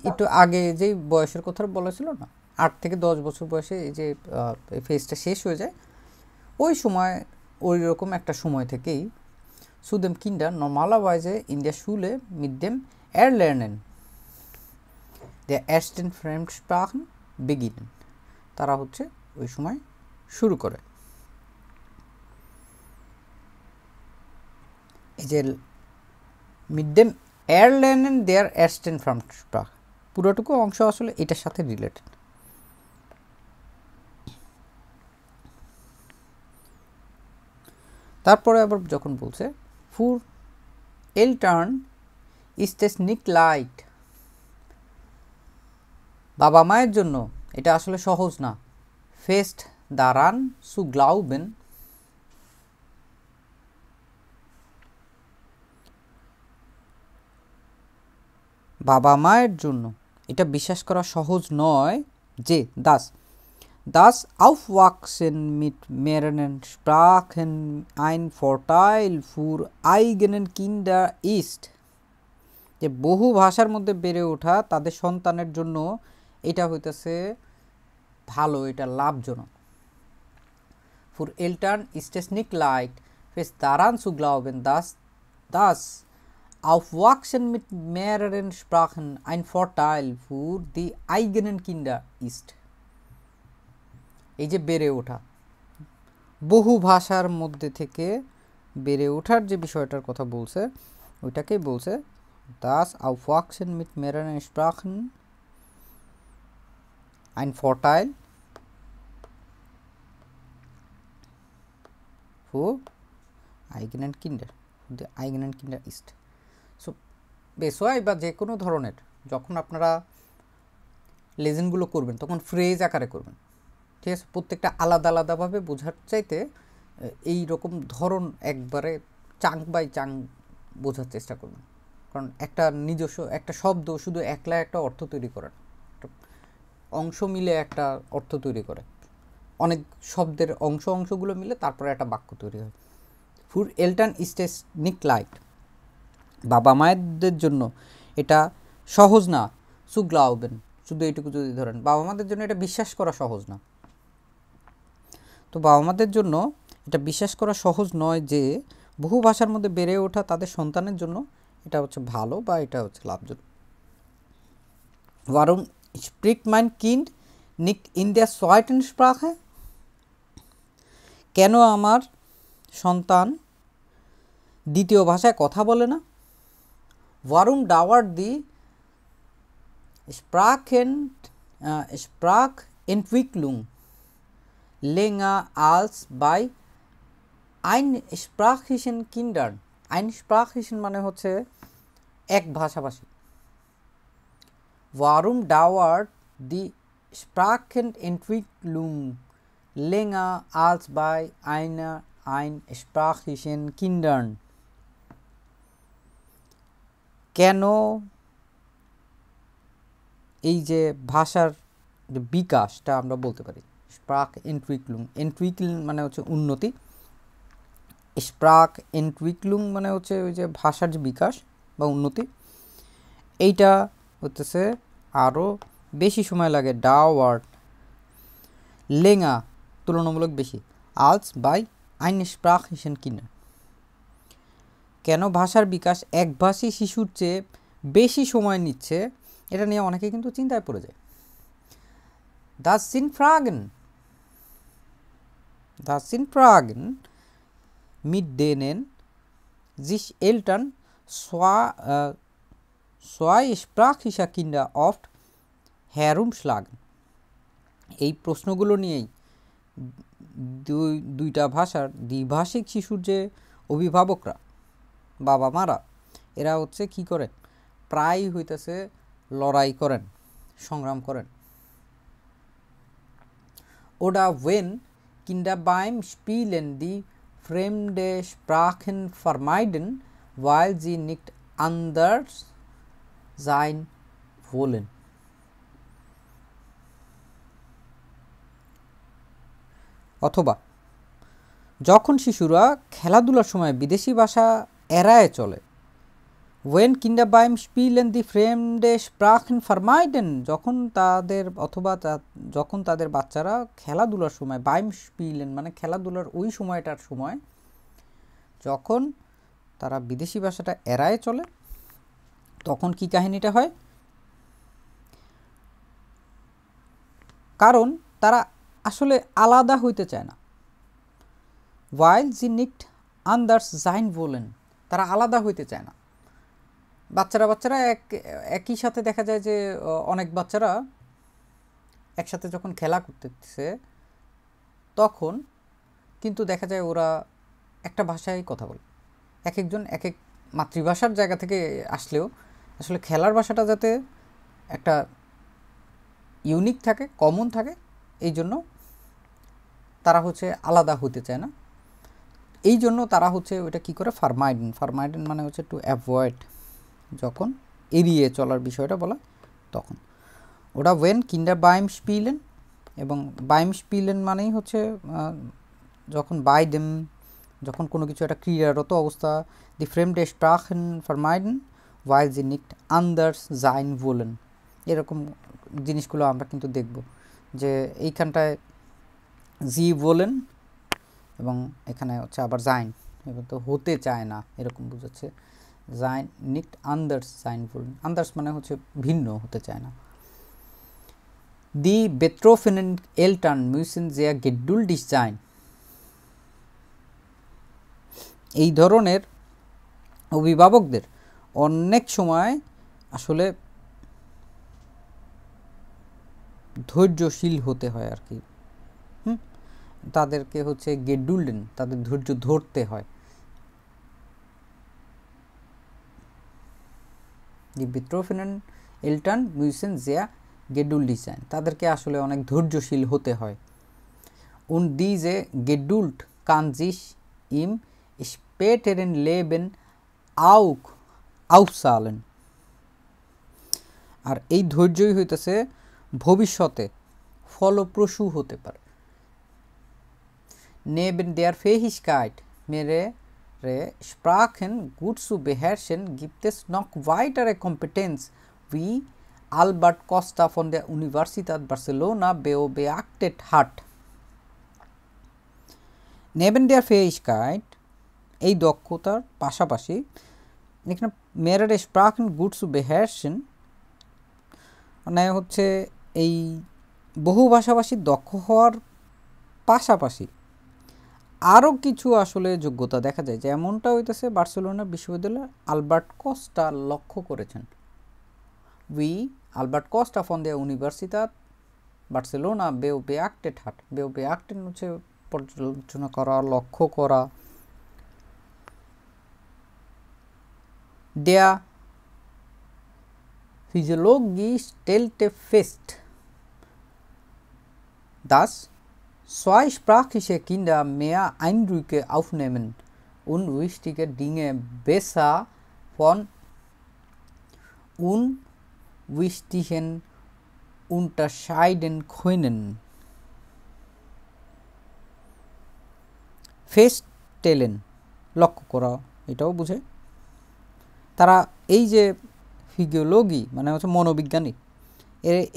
[SPEAKER 1] একটু আগে যেই বয়সের কথা বলা ছিল না, 8 থেকে 10 বছর বয়সে এই যে ফেজটা শেষ হয়ে যায়, ওই সময় ওই রকম একটা সময় থেকেই সুদেম কিন্ডার নর্মালারওয়াইজে in der Schule mit dem Erlernen der ersten Fremdsprachen beginnen, তারা হচ্ছে ওই সময় শুরু করে। এই যে mit dem Erlernen der ersten Fremdsprache, পুরোটুকু অংশ আসলে এটার সাথে রিলেটেড। তারপরে আবার যখন বলছে Für Eltern ist es nicht leicht. বাবা মায়ের জন্য এটা আসলে সহজ না। Fest daran zu glauben, বাবা মায়ের জন্য এটা বিশ্বাস করা সহজ নয় যে das Aufwachsen mit mehreren Sprachen ein Vorteil für eigenen Kinder ist, যে বহু ভাষার মধ্যে বেড়ে ওঠা তাদের সন্তানের জন্য এটা হইতেছে ভালো, এটা লাভজনক। Für Eltern ist es nicht leicht, fest daran zu glauben, dass das Aufwachsen mit mehreren Sprachen ein Vorteil für die eigenen Kinder ist. এই যে বেড়ে ওঠা, বহু ভাষার মধ্যে থেকে বেড়ে ওঠার যে বিষয়টার কথা বলছে ওইটাকেই বলছে das Aufwachsen mit mehreren Sprachen ein Vorteil für eigenen Kinder, für die eigenen Kinder ist. সো বেসোয়াই বা যে কোনো ধরনের যখন আপনারা লেজেন্ডগুলো করবেন তখন ফ্রেজ আকারে করবেন, ঠিক আছে? প্রত্যেকটা আলাদা আলাদাভাবে বোঝার চাইতে এই রকম ধরন একবারে চাঙ্ক বাই চাঙ্ক বোঝার চেষ্টা করবেন, কারণ একটা নিজস্ব একটা শব্দ শুধু একলা একটা অর্থ তৈরি করে না, অংশ মিলে একটা অর্থ তৈরি করে, অনেক শব্দের অংশগুলো মিলে তারপরে একটা বাক্য তৈরি হয়। Für Eltern ist es nicht leicht, বাবা মায়েদের জন্য এটা সহজ না। zu glauben, শুধু এইটুকু যদি ধরেন, বাবা মাদের জন্য এটা বিশ্বাস করা সহজ না। তো বাবা মাদের জন্য এটা বিশ্বাস করা সহজ নয় যে বহু ভাষার মধ্যে বেড়ে ওঠা তাদের সন্তানের জন্য এটা হচ্ছে ভালো বা এটা হচ্ছে লাভজনক। Warum spricht mein Kind nicht in der zweiten Sprache? কেন আমার সন্তান দ্বিতীয় ভাষায় কথা বলে না? Warum dauert die Sprachentwicklung länger als bei einsprachigen Kindern? einsprachigen মানে হচ্ছে এক ভাষাভাষী। Warum dauert die Sprachentwicklung länger als bei einsprachigen Kindern? কেন এই যে ভাষার যে বিকাশটা আমরা বলতে পারি Sprachentwicklung মানে হচ্ছে উন্নতি, Sprachentwicklung মানে হচ্ছে ওই যে ভাষার যে বিকাশ বা উন্নতি, এইটা হচ্ছে আরও বেশি সময় লাগে, dauert länger তুলনামূলক বেশি, als bei einsprachigen Kindern। কেন ভাষার বিকাশ একভাষী শিশুর চেয়ে বেশি সময় নিচ্ছে, এটা নিয়ে অনেকে কিন্তু চিন্তায় পড়ে যায়। Das sind Fragen, mit denen sich Eltern zweisprachiger Kinder oft herumschlagen। এই প্রশ্নগুলো নিয়েই দুইটা ভাষার দ্বিভাষিক শিশুর যে অভিভাবকরা বাবা মারা এরা হচ্ছে কি করে, প্রায় হইতেছে লড়াই করেন, সংগ্রাম করেন। Oder wenn Kinder beim Spielen die fremde Sprachen vermeiden, weil sie nicht anders sein wollen। অথবা যখন শিশুরা খেলাধুলার সময় বিদেশি ভাষা এড়ায় চলে, when Kinder beim Spielen die fremde Sprachen vermeiden, যখন তাদের বাচ্চারা খেলাধুলার সময় beim Spielen মানে খেলাধুলার ওই সময়টার সময় যখন তারা বিদেশি ভাষাটা এড়ায় চলে, তখন কি কাহিনীটা হয়? কারণ তারা আসলে আলাদা হইতে চায় না, weil sie nicht anders sein wollen, তারা আলাদা হইতে চায় না। বাচ্চারা একই সাথে দেখা যায় যে অনেক বাচ্চারা একসাথে যখন খেলা করতেছে তখন কিন্তু দেখা যায় ওরা একটা ভাষায় কথা বলে, এক একজন এক এক মাতৃভাষার জায়গা থেকে আসলেও আসলে খেলার ভাষাটা যাতে একটা ইউনিক থাকে, কমন থাকে, এই জন্য তারা হচ্ছে আলাদা হতে চায় না। এই জন্য তারা হচ্ছে ওইটা কী করে, ফার্মাইডেন মানে হচ্ছে টু অ্যাভয়েড, যখন এড়িয়ে চলার বিষয়টা বলা তখন ওটা ওয়েন কিন্ডার বাইম স্পিলেন, এবং বাইম স্পিলেন মানেই হচ্ছে যখন বাইডেম, যখন কোনো কিছু একটা ক্রিয়ারত অবস্থা, দি ফ্রেমডে স্প্রাখেন ফার্মাইডেন ওয়াইল জি নিক্ট আন্দার্স জাইন ভোলেন, এরকম জিনিসগুলো আমরা কিন্তু দেখব যে এইখানটায় জি বলেন এবং এখানে হচ্ছে আবার জাইন, এবার তো হতে চায় না এরকম বোঝাচ্ছে। জাইন নিক্ট আন্দার্স জাইন বলেন, আন্দার্স মানে হচ্ছে ভিন্ন, হতে চায় না। দি বেট্রোফেনেন এলটার্ন মিউসেন জেয়া গেডুল ডিজাইন, এই ধরনের অভিভাবকদের অনেক সময় আসলে ধৈর্যশীল হতে হয় আর কি, তাদেরকে হচ্ছে গেডুলডেন, তাদের ধৈর্য ধরতে হয়। দি বেট্রোফেনেন এলটার্ন মিউসেন জেয়া গেডুল ডিজাইন, তাদেরকে আসলে অনেক ধৈর্যশীল হতে হয়। উন diese Geduld kann sich im späteren Leben auch auszahlen, আর এই ধৈর্যই হইতেছে ভবিষ্যতে ফলপ্রসূ হতে পারে। Neben der Fähigkeit, mehrere Sprachen gut zu beherrschen, gibt es noch weitere Kompetenz, wie Albert Costa von der Universität Barcelona beobachtet hat. Neben der Fähigkeit, এই দক্ষতার পাশাপাশি এখানে mehrere Sprachen gut zu beherrschen মানে হচ্ছে এই বহু ভাষাভাষী দক্ষ হওয়ার পাশাপাশি আরও কিছু আসলে যোগ্যতা দেখা যায়, যেমনটা হইতেছে বার্সেলোনা বিশ্ববিদ্যালয়ের আলবার্ট কস্টা লক্ষ্য করেছেন। আলবার্ট কস্টা ফন দ্য ইউনিভার্সিটাত বার্সেলোনা beobachtet hat, beobachten হচ্ছে পর্যালোচনা করা, লক্ষ্য করা। Der Physiologie stellte fest, dass zweisprachige Kinder mehr Eindrücke aufnehmen und wichtige Dinge besser von unwichtigen unterscheiden können. Feststellen, লক্ষ্য করা, এটাও বুঝে। তারা এই যে ফিজিওলজি মানে হচ্ছে মনোবিজ্ঞানী,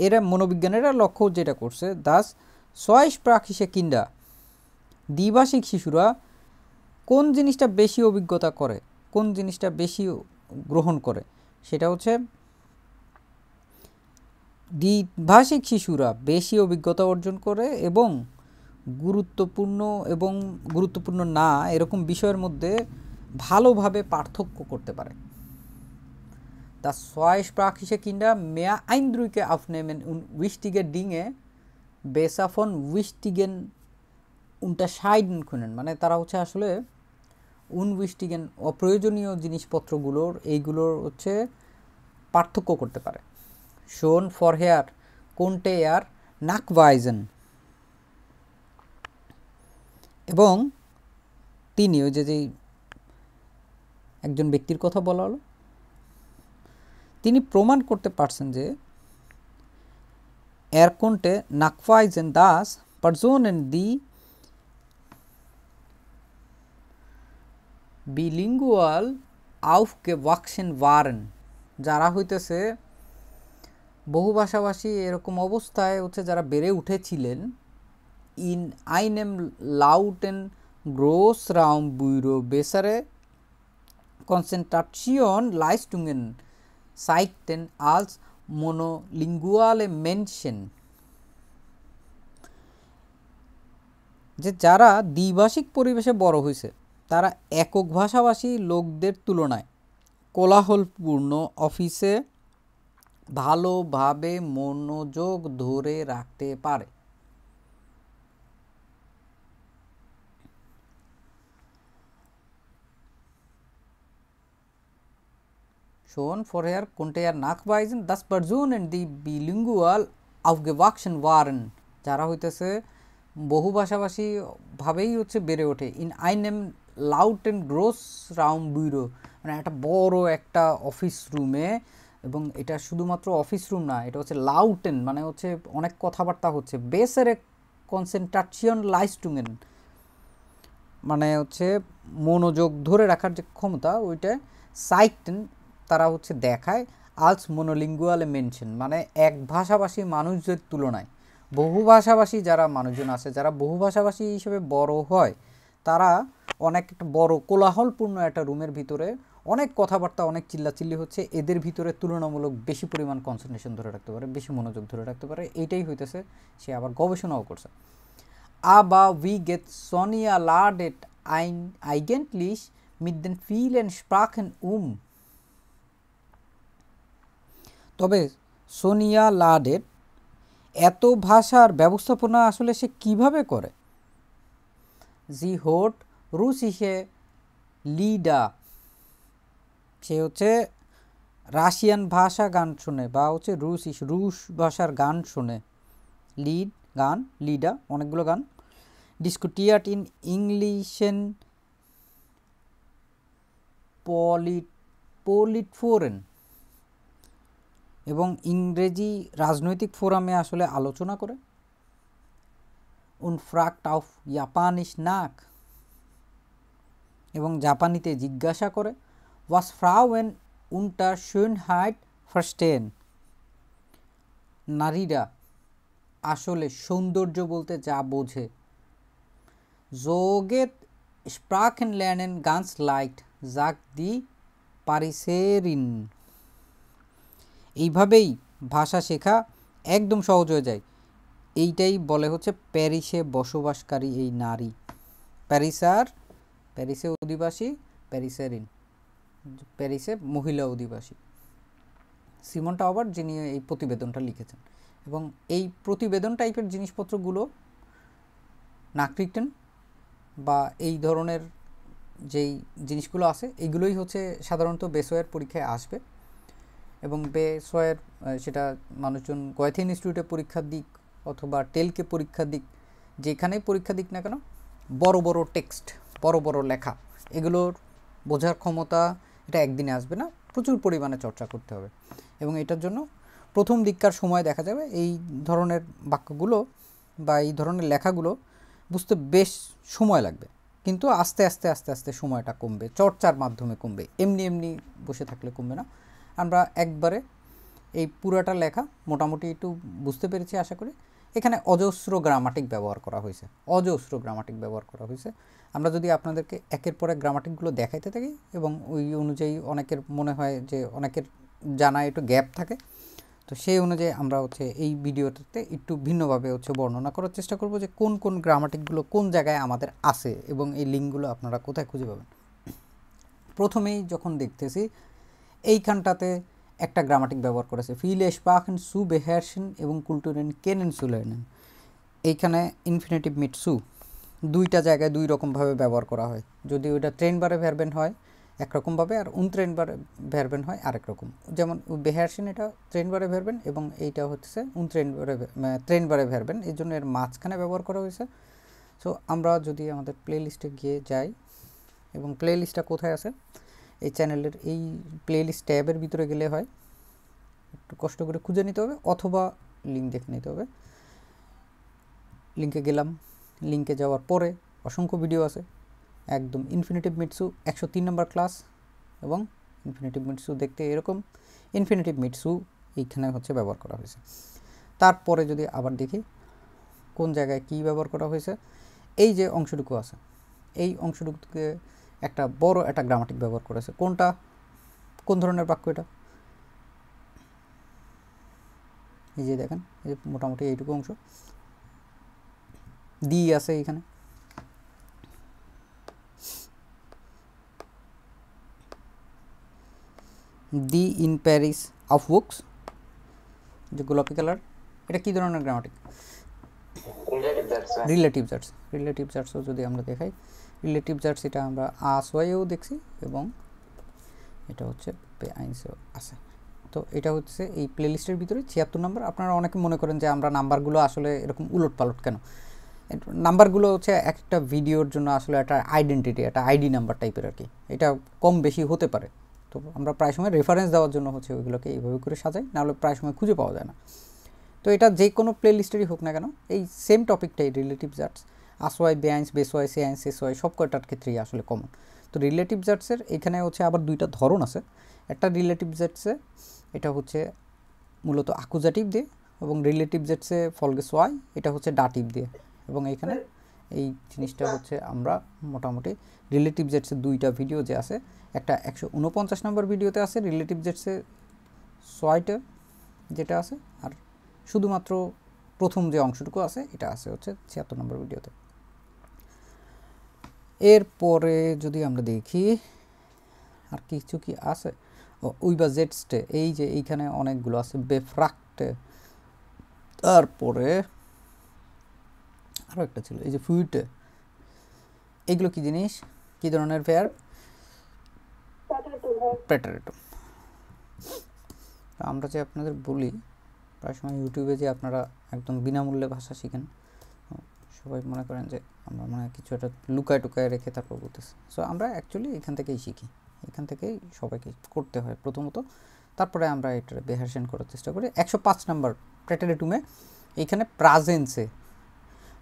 [SPEAKER 1] এরা মনোবিজ্ঞানীরা লক্ষ্য যেটা করছে, দাস ছয়স্প্রাখিসে কিন্ডা, দ্বিভাষিক শিশুরা কোন জিনিসটা বেশি অভিজ্ঞতা করে, কোন জিনিসটা বেশি গ্রহণ করে, সেটা হচ্ছে দ্বিভাষিক শিশুরা বেশি অভিজ্ঞতা অর্জন করে এবং গুরুত্বপূর্ণ না এরকম বিষয়ের মধ্যে ভালোভাবে পার্থক্য করতে পারে। Das zweisprachige Kinder mehr Eindrücke aufnehmen und wichtige Dinge besser von wichtigen unterscheiden können, মানে তারা হচ্ছে আসলে unwichtigen অপ্রয়োজনীয় জিনিসপত্রগুলোর এইগুলোর হচ্ছে পার্থক্য করতে পারে। schon vorher konnte er nachweisen, এবং তিনি ওই যে একজন ব্যক্তির কথা বলা হলো, তিনি প্রমাণ করতে পারছেন যে er konnte nachweisen, dass Personen, die bilingual aufgewachsen waren, যারা হইতেছে বহু ভাষাভাষী এরকম অবস্থায় হচ্ছে যারা বেড়ে উঠেছিলেন, in einem lauten Großraum Büro bessere Konzentration Leistungen zeigten als monolinguale Menschen, যে যারা দ্বিভাষিক পরিবেশে বড় হয়েছে তারা একক ভাষাভাষী লোকদের তুলনায় কোলাহলপূর্ণ অফিসে ভালোভাবে মনোযোগ ধরে রাখতে পারে। schon vorher konnte er nachweisen, dass Personen, die bilingual aufgewachsen waren, যারা হইতেছে বহু ভাষাভাষী ভাবেই হচ্ছে বেড়ে ওঠে, ইন আইনেম লাউটেন গ্রোস রাউম ব্যুরো, মানে একটা বড় একটা অফিস রুমে, এবং এটা শুধুমাত্র অফিস রুম না, এটা হচ্ছে লাউটেন মানে হচ্ছে অনেক কথাবার্তা হচ্ছে, বেসের কনসেন্ট্রেশন লাইস্টুঙ্গেন মানে হচ্ছে মনোযোগ ধরে রাখার যে ক্ষমতা ওইটা, সাইটেন তারা হচ্ছে দেখায়, আলস মনোলিঙ্গুয়ালে মেনশন মানে এক ভাষাভাষী মানুষদের তুলনায় বহু ভাষাভাষী যারা মানুষজন আছে, যারা বহু ভাষাভাষী হিসেবে বড় হয়, তারা অনেক একটা বড় কোলাহলপূর্ণ একটা রুমের ভিতরে অনেক কথাবার্তা, অনেক চিল্লাচিল্লি হচ্ছে, এদের ভিতরে তুলনামূলক বেশি পরিমাণ কনসেন্ট্রেশন ধরে রাখতে পারে, বেশি মনোযোগ ধরে রাখতে পারে, এইটাই হইতেছে সে আবার গবেষণাও করছে। Aber wie geht Sonja Ladet eigentlich mit den vielen Sprachen তবে সোনিয়া লাডেট এত ভাষার ব্যবস্থাপনা আসলে সে কিভাবে করে? জি হোট রুসিসে লিডা, সে হচ্ছে রাশিয়ান ভাষা গান শুনে বা হচ্ছে রুশ ভাষার গান শুনে, লিড গান, লিডা অনেকগুলো গান, ডিসকোটিয়াট ইন ইংলিশেন পলিটফোরেন, এবং ইংরেজি রাজনৈতিক ফোরামে আসলে আলোচনা করে, উনফ্রাক্ট অফ জাপানিশ নাক, এবং জাপানিতে জিজ্ঞাসা করে, ওয়াস ফ্রাউয়েন উন্টার শোনহাইট ফার্স্টেন, নারীরা আসলে সৌন্দর্য বলতে যা বোঝে, জোগেত স্প্রাকেন lernen ganz leicht, sagt die Pariserin, এইভাবেই ভাষা শেখা একদম সহজ হয়ে যায়, এইটাই বলে হচ্ছে প্যারিসে বসবাসকারী এই নারী, প্যারিসে অধিবাসী, প্যারিসেরিন প্যারিসে মহিলা অধিবাসী। সিমন টাওবার যিনি এই প্রতিবেদনটা লিখেছেন, এবং এই প্রতিবেদন টাইপের জিনিসপত্রগুলো নাকরিকটেন বা এই ধরনের যেই জিনিসগুলো আছে এইগুলোই হচ্ছে সাধারণত বেসোয়ের পরীক্ষায় আসবে, এবং বেসোয়ের সেটা মানুষজন গোয়েথে ইনস্টিটিউটে পরীক্ষা দিক অথবা টেলকে পরীক্ষা দিক, যেখানেই পরীক্ষা দিক না কেন, বড় বড় টেক্সট, বড় বড় লেখা, এগুলোর বোঝার ক্ষমতা এটা একদিনে আসবে না, প্রচুর পরিমাণে চর্চা করতে হবে, এবং এটার জন্য প্রথম দিককার সময় দেখা যাবে এই ধরনের বাক্যগুলো বা এই ধরনের লেখাগুলো বুঝতে বেশ সময় লাগবে, কিন্তু আস্তে আস্তে আস্তে আস্তে সময়টা কমবে, চর্চার মাধ্যমে কমবে, এমনি এমনি বসে থাকলে কমবে না। আমরা একবারে এই পুরাটা লেখা মোটামুটি একটু বুঝতে পেরেছি আশা করি। এখানে অজস্র গ্রামাটিক ব্যবহার করা হয়েছে, অজস্র গ্রামাটিক ব্যবহার করা হয়েছে। আমরা যদি আপনাদেরকে একের পর এক গ্রামাটিকগুলো দেখাইতে থাকি এবং ওই অনুযায়ী অনেকের মনে হয় যে অনেকের জানা একটু গ্যাপ থাকে, তো সেই অনুযায়ী আমরা হচ্ছে এই ভিডিওটাতে একটু ভিন্নভাবে হচ্ছে বর্ণনা করার চেষ্টা করব যে কোন কোন গ্রামাটিকগুলো কোন জায়গায় আমাদের আছে এবং এই লিঙ্কগুলো আপনারা কোথায় খুঁজে পাবেন। প্রথমেই যখন দেখতেছি এইখানটাতে একটা গ্রামাটিক ব্যবহার করেছে, ফিলে স্প্রাকেন সু বেহারসেন এবং কুলটুরেন কেনেন সু lernen, এইখানে ইনফিনিটিভ মিট সু দুইটা জায়গায় দুই রকমভাবে ব্যবহার করা হয়, যদি ওইটা ট্রেনবারে ভ্যারবেন হয় একরকমভাবে আর ট্রেনবারে ভ্যারবেন হয় আরেক রকম, যেমন বেহারসেন এটা ট্রেনবারে ভ্যারবেন এবং এইটা হচ্ছে ট্রেনবারে ভ্যারবেন, এই জন্য এর মাঝখানে ব্যবহার করা হয়েছে। সো আমরা যদি আমাদের প্লে লিস্টে গিয়ে যাই, এবং প্লে লিস্টটা কোথায় আছে, এই চ্যানেলের এই প্লে লিস্ট ট্যাবের ভিতরে গেলে হয়, একটু কষ্ট করে খুঁজে নিতে হবে অথবা লিঙ্ক দেখে নিতে হবে। লিঙ্কে গেলাম, লিঙ্কে যাওয়ার পরে অসংখ্য ভিডিও আছে, একদম ইনফিনিটিভ মিটসু 103 নম্বর ক্লাস, এবং ইনফিনিটিভ মিটসু দেখতে এরকম, ইনফিনিটিভ মিটসু এইখানে হচ্ছে ব্যবহার করা হয়েছে। তারপরে যদি আবার দেখি কোন জায়গায় কী ব্যবহার করা হয়েছে, এই যে অংশটুকু আছে এই অংশটুকুকে একটা বড় একটা গ্রামাটিক ব্যবহার করেছে, কোনটা কোন ধরনের বাক্য এটা, এই যে দেখেন এই মোটামুটি এইটুকু অংশ দি আছে এইখানে, the in Paris of books, যে গোলাপি কালার, এটা কী ধরনের গ্রামাটিক, রিলেটিভ জার্স। রিলেটিভ জার্সও যদি আমরা দেখাই, রিলেটিভ জার্স এটা আমরা আসওয়াইও দেখছি, এবং এটা হচ্ছে বেআইনসেও আছে। তো এটা হচ্ছে এই প্লেলিস্টের ভিতরে 76 নাম্বার। আপনারা অনেকে মনে করেন যে আমরা নাম্বারগুলো আসলে এরকম উলটপালট কেন, নাম্বারগুলো হচ্ছে একটা ভিডিওর জন্য আসলে একটা আইডেন্টিটি, একটা আইডি নাম্বার টাইপের আর কি, এটা কম বেশি হতে পারে। তো আমরা প্রায় সময় রেফারেন্স দেওয়ার জন্য হচ্ছে ওইগুলোকে এইভাবে করে সাজাই, নাহলে প্রায় সময় খুঁজে পাওয়া যায় না। তো এটা যে কোনো প্লে লিস্টেরই হোক না কেন, এই সেম টপিকটাই রিলেটিভ জার্টস, আসওয়াই, বেআইনস, বেসওয়াই, সেআইনস, এসওয়াই সব কয়টার ক্ষেত্রেই আসলে কমন। তো রিলেটিভ জার্টসের এখানে হচ্ছে আবার দুইটা ধরন আছে। একটা রিলেটিভ জার্টসে এটা হচ্ছে মূলত আকুজাটিভ দিয়ে, এবং রিলেটিভ জার্টসে ফলগেস ওয়াই এটা হচ্ছে ডাটিভ দিয়ে। এবং এইখানে এই জিনিসটা হচ্ছে আমরা মোটামুটি রিলেটিভ জেটসের দুইটা ভিডিও যে আছে, একটা 149 নম্বর ভিডিওতে আছে রিলেটিভ জেটসে সোয়াইটা যেটা আছে, আর শুধুমাত্র প্রথম যে অংশটুকু আছে এটা আছে হচ্ছে 76 নম্বর ভিডিওতে। এরপরে যদি আমরা দেখি আর কিছু কি আছে, উইবা জেটসটে এই যে এইখানে অনেকগুলো আছে, বেফ্রাক্টে, তারপরে আরও একটা ছিল এই যে ফুইটে। এইগুলো কি জিনিস, কি ধরনের ফেয়ার? প্রেটারেটম। আমরা যে আপনাদের বলি প্রায় সময় ইউটিউবে যে আপনারা একদম বিনামূল্যে ভাষা শিখেন, সবাই মনে করেন যে আমরা মানে কিছু একটা লুকায় টুকায় রেখে তারপর বলতেছি। সো আমরা অ্যাকচুয়ালি এখান থেকেই শিখি, এখান থেকেই সবাইকে করতে হয় প্রথমত, তারপরে আমরা এটা বেহারশন করার চেষ্টা করি। 105 নাম্বার প্রেটারেটুমে এইখানে প্রাজেন্সে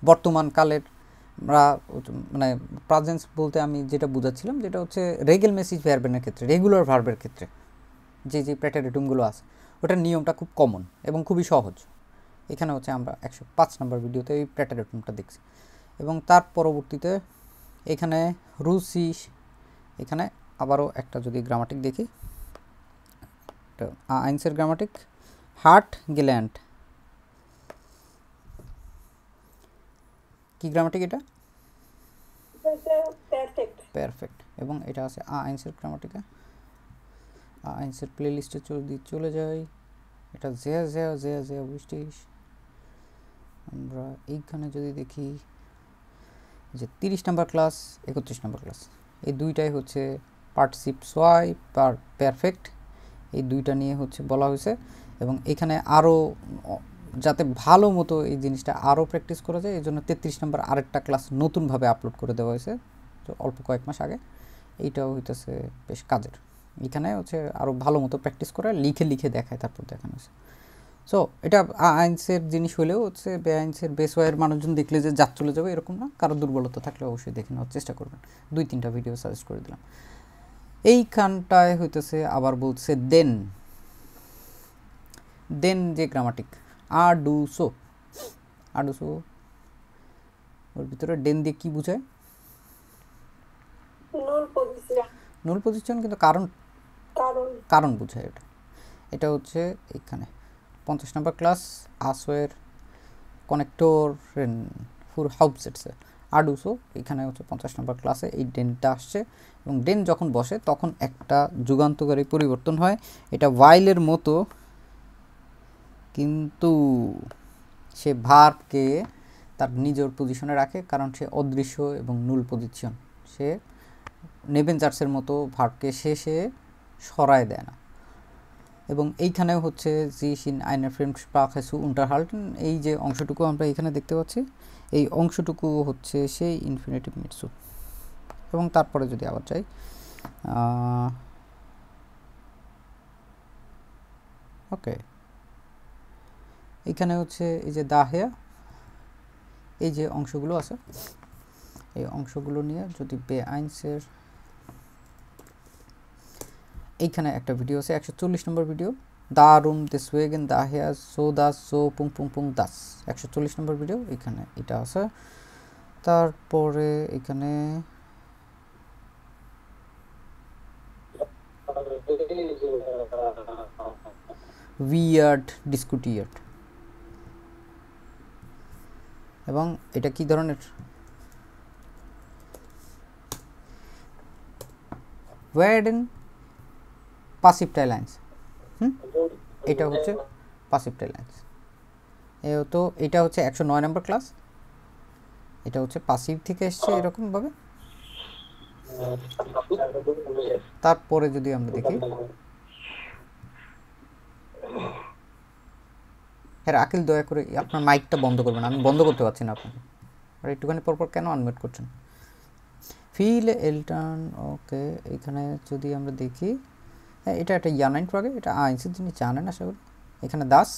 [SPEAKER 1] বর্তমান কালের মানে প্রেজেন্স বলতে আমি যেটা বুঝাচ্ছিলাম যেটা হচ্ছে রেগেল মেসেজ ভার্বের ক্ষেত্রে, রেগুলার ভার্বের ক্ষেত্রে যে যে প্রেটারেটুমগুলো আছে ওটার নিয়মটা খুব কমন এবং খুবই সহজ। এখানে হচ্ছে আমরা 105 নম্বর ভিডিওতে এই প্রেটারেটুমটা দেখছি। এবং তার পরবর্তীতে এখানে রুসিস, এখানে আবারও একটা যদি গ্রামাটিক দেখি, আইনসের গ্রামাটিক, হার্ট গেল্যান্ড, কি গ্রামাটিক এটা? পারফেক্ট। এবং এটা আছে আইনসের গ্রামাটিকে, আইনসের প্লে লিস্টে চলে যাই, এটা জেয়া বৃষ্টিস। আমরা এইখানে যদি দেখি যে 30 নম্বর ক্লাস, 31 নম্বর ক্লাস, এই দুইটাই হচ্ছে পার্টিসিপ সোয়াই পারফেক্ট, এই দুইটা নিয়ে হচ্ছে বলা হয়েছে। এবং এখানে আরও যাতে ভালো মতো এই জিনিসটা আরও প্র্যাকটিস করা যায় এই জন্য 33 নম্বর আরেকটা ক্লাস নতুনভাবে আপলোড করে দেওয়া হয়েছে, তো অল্প কয়েক মাস আগে। এইটাও হইতেছে বেশ কাজের, এখানে হচ্ছে আরও ভালো মতো প্র্যাকটিস করে লিখে দেখায় তারপর দেখানো হয়েছে। সো এটা আইনসের জিনিস হলেও হচ্ছে বেআইনসের বেসওয়াইয়ের মানুষজন দেখলে যে জাত চলে যাবে এরকম না, কারো দুর্বলতা থাকলে অবশ্যই দেখে নেওয়ার চেষ্টা করবেন। 2-3টা ভিডিও সাজেস্ট করে দিলাম। এইখানটায় হইতেছে আবার বলছে দেন যে গ্রামাটিক আডুসো ওর ভিতরে ডেন দিয়ে কি বোঝায়? নুল পজিশন, কিন্তু কারণ বোঝায় এটা হচ্ছে এখানে 50 নম্বর ক্লাস আসওয়ের কনেক্টর ফুর হাউপসেটসে আডুসো, এখানে হচ্ছে 50 নম্বর ক্লাসে এই ডেনটা আসছে। এবং ডেন যখন বসে তখন একটা যুগান্তকারী পরিবর্তন হয়, এটা ওয়াইলের মতো, কিন্তু সে ভার্বকে তার নিজের পজিশনে রাখে কারণ সে অদৃশ্য এবং নুল পজিশন, সে নেবেনজার্সের মতো ভার্বকে সে সরায় দেয় না। এবং এইখানেও হচ্ছে জিস ইন আইনার ফ্রেমস্প্রাখে zu unterhalten, এই যে অংশটুকু আমরা এখানে দেখতে পাচ্ছি এই অংশটুকু হচ্ছে সেই ইনফিনিটিভ মিটসু। এবং তারপরে যদি আবার চাই ওকে, এইখানে হচ্ছে এই যে দাহেয়া, এই যে অংশগুলো আছে এই অংশগুলো নিয়ে যদি বেআইনসের এইখানে একটা ভিডিও আছে 140 নম্বর ভিডিও, দারুম দেসওয়েগেন দাহেয়া সো দাস সো পুং পুং পুং দাস, 140 নম্বর ভিডিও, এখানে এটা আছে। তারপরে এখানে উইয়ার্ড ডিসকুটিয়ার্ড, এবং এটা কি ধরনের? ওয়ার্ডেন পাসিভ টাইলাইন্স, এটা হচ্ছে পাসিভ টাইলাইন্স। তো এটা হচ্ছে 109 নম্বর ক্লাস, এটা হচ্ছে পাসিভ থেকে এসছে এরকমভাবে। তারপরে যদি আমরা দেখি হ্যাঁ আকিল দয়া করে আপনার মাইকটা বন্ধ করবেন, আমি বন্ধ করতে পারছি না আপনাকে, আর একটুখানি পরপর কেন আনমিউট করছেন। ফিল এলটন, ওকে। এখানে যদি আমরা দেখি, হ্যাঁ এটা একটা ইয়ানাইন ফ্রাগে, এটা আইনসের যিনি জানেন আশা করি। এখানে দাস,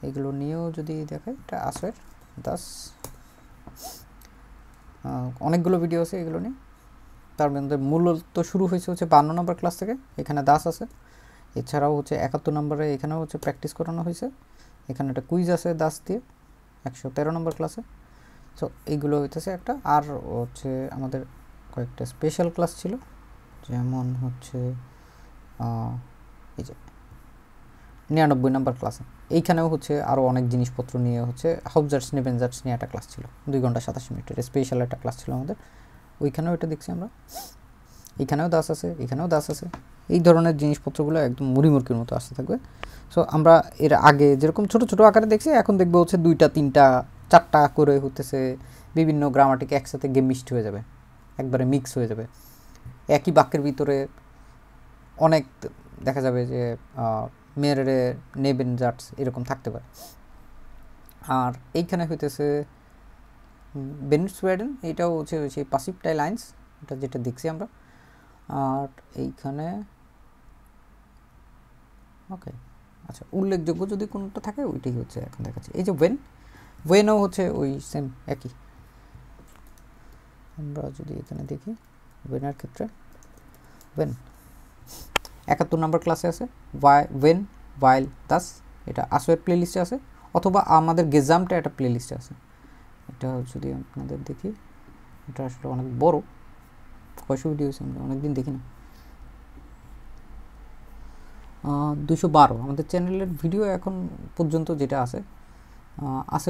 [SPEAKER 1] এগুলো নিয়েও যদি দেখায়, এটা আসের দাস, অনেকগুলো ভিডিও আছে এগুলো নিয়ে। তার মধ্যে মূলত শুরু হয়েছে হচ্ছে 52 নম্বর ক্লাস থেকে, এখানে দাস আছে। এছাড়াও হচ্ছে 71 নম্বরে এখানেও হচ্ছে প্র্যাকটিস করানো হয়েছে। এখানে একটা কুইজ আছে দাস দিয়ে 113 নম্বর ক্লাসে। সো এইগুলো হইতেছে একটা। আর হচ্ছে আমাদের কয়েকটা স্পেশাল ক্লাস ছিল, যেমন হচ্ছে এই যে 99 নম্বর ক্লাসে। এইখানেও হচ্ছে আরও অনেক জিনিসপত্র নিয়ে হচ্ছে হাউজার্স নেভেঞ্জার্স নিয়ে একটা ক্লাস ছিল, 2 ঘন্টা 27 মিনিটের স্পেশাল একটা ক্লাস ছিল আমাদের। ওইখানেও এটা দেখছি আমরা, এখানেও দাস আছে, এখানেও দাস আছে। এই ধরনের জিনিসপত্রগুলো একদম মুড়িমুড়কির মতো আসতে থাকবে। সো আমরা এর আগে যেরকম ছোট ছোট আকারে দেখছি, এখন দেখবো হচ্ছে 2টা 3টা 4টা করে হতেছে বিভিন্ন গ্রামাটিক একসাথে গেম মিক্সড হয়ে যাবে, একবারে মিক্স হয়ে যাবে। একই বাক্যের ভিতরে অনেক দেখা যাবে যে মেরে নেবেন জাটস এরকম থাকতে পারে। আর এইখানে হইতেছে বেনিটসওয়েডেন, এটাও হচ্ছে সেই পাসিভ টাই লাইন্স, এটা যেটা দেখছি আমরা। আর এইখানে ওকে, আচ্ছা উল্লেখযোগ্য যদি কোনোটা থাকে ওইটাই হচ্ছে এখন দেখাচ্ছে। এই যে ওয়েনও হচ্ছে ওই সেম একই। আমরা যদি এখানে দেখি ওয়েনের ক্ষেত্রে ওয়েন 71 নম্বর ক্লাসে আছে, ওয়েন ওয়াইল দাস, এটা আসোয়ের প্লে লিস্টে আছে, অথবা আমাদের গেজামটা একটা প্লে লিস্টে আছে। এটা যদি আপনাদের দেখি, এটা আসলে অনেক বড়, কয়শো ভিডিও হয়েছে আমরা অনেকদিন দেখি না। 212 আমাদের চ্যানেলের ভিডিও এখন পর্যন্ত যেটা আছে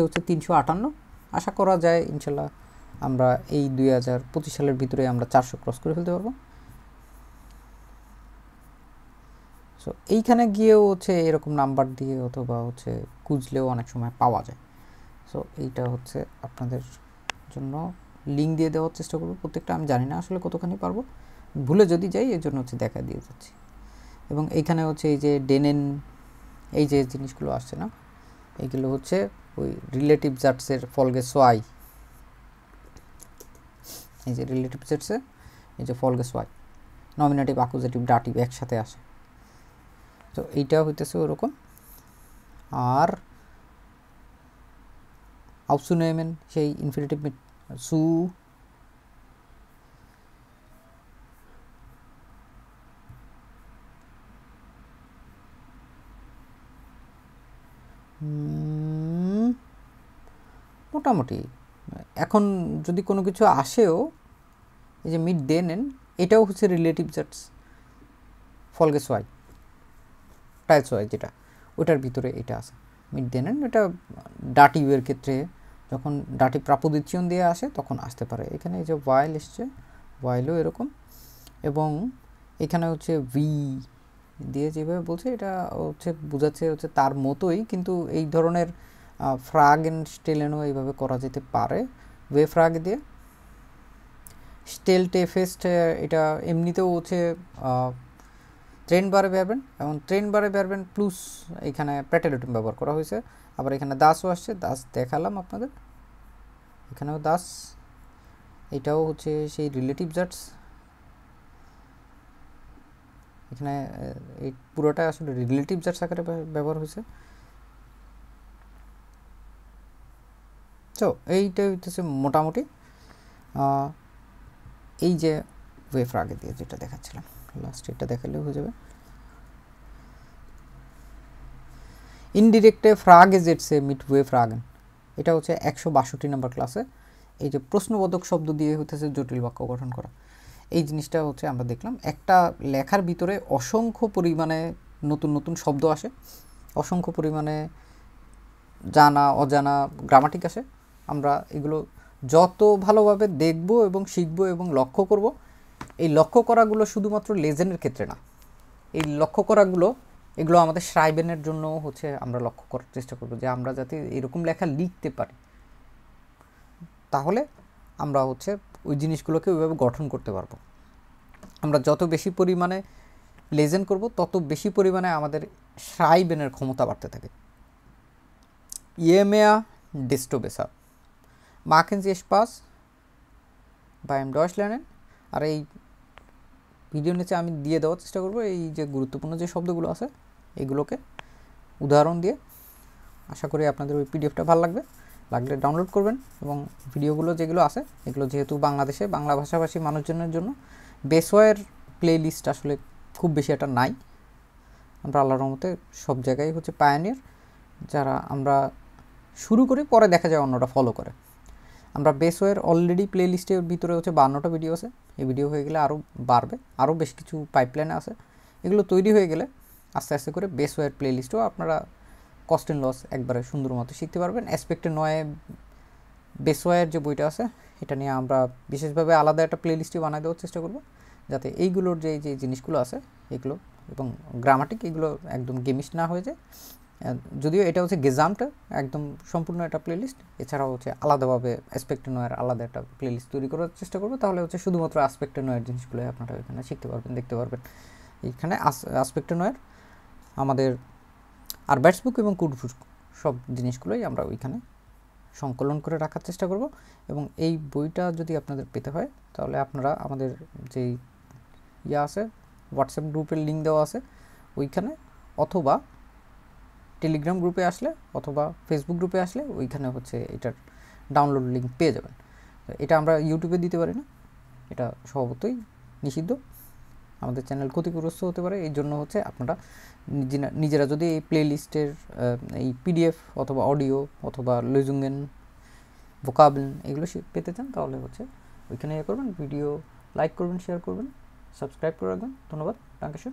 [SPEAKER 1] হচ্ছে 358। আশা করা যায় ইনশাল্লাহ আমরা এই 2025 সালের ভিতরে আমরা 400 ক্রস করে ফেলতে পারবো। সো এইখানে গিয়েও হচ্ছে এরকম নাম্বার দিয়ে অথবা হচ্ছে খুঁজলেও অনেক সময় পাওয়া যায়। সো এইটা হচ্ছে আপনাদের জন্য লিঙ্ক দিয়ে দেওয়ার চেষ্টা করবো প্রত্যেকটা। আমি জানি না আসলে কতখানি পারবো, ভুলে যদি যাই এর জন্য হচ্ছে দেখা দিয়ে যাচ্ছি। এবং এইখানে হচ্ছে এই যে ডেনেন, এই যে জিনিসগুলো আসছে না, এইগুলো হচ্ছে ওই রিলেটিভ জাটসের ফলগে সোয়াই, এই যে রিলেটিভ জাটসে এই যে ফলগে সোয়াই, নমিনেটিভ অ্যাকুজেটিভ ডাটিভ একসাথে আসে। তো এইটা হইতেছে ওরকম। আর আউসুনেমেন সেই ইনফিনিটিভ সু, মোটামুটি এখন যদি কোনো কিছু আসেও, এই যে মিড দে নেন, এটাও হচ্ছে রিলেটিভ জাটস ফলগে সোয়াই টাইল সোয়াই, যেটা ওটার ভিতরে এটা আছে মিড দে নেন। এটা ডাটিভের ক্ষেত্রে যখন ডাটি প্রাপোজিশন দিয়ে আসে তখন আসতে পারে। এখানে এই যে ওয়াইল এসছে, ওয়াইলও এরকম। এবং এখানে হচ্ছে ভি দিয়ে যেভাবে বলছে, এটা হচ্ছে বোঝাচ্ছে হচ্ছে তার মতোই, কিন্তু এই ধরনের ফ্রাগ এন্ড স্টেলেনও এইভাবে করা যেতে পারে ওয়ে ফ্রাগ দিয়ে। স্টেল টেফেস্ট এটা এমনিতেও হচ্ছে ট্রেন বারে বেরবেন, এবং ট্রেন বারে বেরবেন প্লুস এখানে প্যাটেলোটিম ব্যবহার করা হয়েছে। আবার এখানে দাসও আসছে, দাস দেখালাম আপনাদের, এখানেও দাস, এটাও হচ্ছে সেই রিলেটিভ জাটস। এখানে এই পুরোটা আসলে রিলেটিভ জাটস আকারে ব্যবহার হয়েছে। তো এইটা হইতেছে মোটামুটি এই যে ওয়ে ফ্রাগে দিয়ে যেটা দেখাচ্ছিলাম, লাস্ট এটা দেখালেও হয়ে যাবে। ইনডিরেক্টে ফ্রাগে জেটসে মিট ওয়ে ফ্রাগেন, এটা হচ্ছে 162 নম্বর ক্লাসে। এই যে প্রশ্নবোধক শব্দ দিয়ে হইতেছে জটিল বাক্য গঠন করা, এই জিনিসটা হচ্ছে আমরা দেখলাম একটা লেখার ভিতরে অসংখ্য পরিমাণে নতুন নতুন শব্দ আসে, অসংখ্য পরিমাণে জানা অজানা গ্রামাটিক আসে। আমরা এগুলো যত ভালোভাবে দেখব এবং শিখব এবং লক্ষ্য করব, এই লক্ষ্য করাগুলো শুধুমাত্র লেজেনের ক্ষেত্রে না, এই লক্ষ্য করাগুলো এগুলো আমাদের শ্রাইবেনের জন্য হচ্ছে আমরা লক্ষ্য করার চেষ্টা করব, যে আমরা যাতে এরকম লেখা লিখতে পারি, তাহলে আমরা হচ্ছে ওই জিনিসগুলোকে ওইভাবে গঠন করতে পারবো। আমরা যত বেশি পরিমাণে লেজেন করব তত বেশি পরিমাণে আমাদের schreibenের ক্ষমতা বাড়তে থাকে। Je mehr, desto besser. Machen Sie Spaß beim Deutsch lernen। আর এই ভিডিওর নিচে আমি দিয়ে দেওয়ার চেষ্টা করব এই যে গুরুত্বপূর্ণ যে শব্দগুলো আছে এগুলোকে উদাহরণ দিয়ে। আশা করি আপনাদের ওই পিডিএফটা ভালো লাগবে, লাগলে ডাউনলোড করবেন। এবং ভিডিওগুলো যেগুলো আছে এগুলো যেহেতু বাংলাদেশে বাংলা ভাষাভাষী মানুষজনের জন্য বেসওয়ের প্লে লিস্ট আসলে খুব বেশি একটা নাই। আমরা আল্লাহর রহমতে সব জায়গায় হচ্ছে পায়োনিয়ার, যারা আমরা শুরু করি পরে দেখা যায় অন্যটা ফলো করে। আমরা বেসওয়ের অলরেডি প্লে লিস্টের ভিতরে হচ্ছে 52টা ভিডিও আছে। এই ভিডিও হয়ে গেলে আরও বাড়বে, আরও বেশ কিছু পাইপলাইনে আছে। এগুলো তৈরি হয়ে গেলে আস্তে আস্তে করে বেসওয়ের প্লে লিস্টও আপনারা কস্ট অ্যান্ড লস একবারে সুন্দর মতো শিখতে পারবেন। অ্যাসপেক্টে নয় বেসওয়ের যে বইটা আছে এটা নিয়ে আমরা বিশেষভাবে আলাদা একটা প্লে লিস্টে বানিয়ে দেওয়ার চেষ্টা করব, যাতে এইগুলোর যে যে জিনিসগুলো আছে এগুলো এবং গ্রামাটিক এগুলো একদম গেমিশ না হয়ে যায়। যদিও এটা হচ্ছে গেজামটা একদম সম্পূর্ণ একটা প্লেলিস্ট, এছাড়াও হচ্ছে আলাদাভাবে অ্যাসপেক্টে নয়ের আলাদা একটা প্লেলিস্ট তৈরি করার চেষ্টা করবো। তাহলে হচ্ছে শুধুমাত্র অ্যাসপেক্টে নয়ের জিনিসগুলোই আপনারা এখানে শিখতে পারবেন, দেখতে পারবেন। এইখানে অ্যাসপেক্টে নয়ের আমাদের আরবাইটসবুক এবং কুডবুক সব জিনিসগুলোই আমরা ওইখানে সংকলন করে রাখার চেষ্টা করব। এবং এই বইটা যদি আপনাদের পেতে হয় তাহলে আপনারা আমাদের যেই আছে হোয়াটসঅ্যাপ গ্রুপের লিঙ্ক দেওয়া আছে ওইখানে, অথবা টেলিগ্রাম গ্রুপে আসলে অথবা ফেসবুক গ্রুপে আসলে ওইখানে হচ্ছে এটার ডাউনলোড লিঙ্ক পেয়ে যাবেন। এটা আমরা ইউটিউবে দিতে পারি না, এটা স্বভাবতই নিষিদ্ধ, আমাদের চ্যানেল ক্ষতিগ্রস্ত হতে পারে। এই জন্য হচ্ছে আপনারা নিজেরা যদি এই প্লে লিস্টের এই পিডিএফ অথবা অডিও অথবা লুজুঙ্গেন ভোকাবল এগুলো পেতে চান তাহলে হচ্ছে ওইখানে করবেন। ভিডিও লাইক করবেন, শেয়ার করবেন, সাবস্ক্রাইব করে রাখবেন। ধন্যবাদ, ডাঙ্কেশন।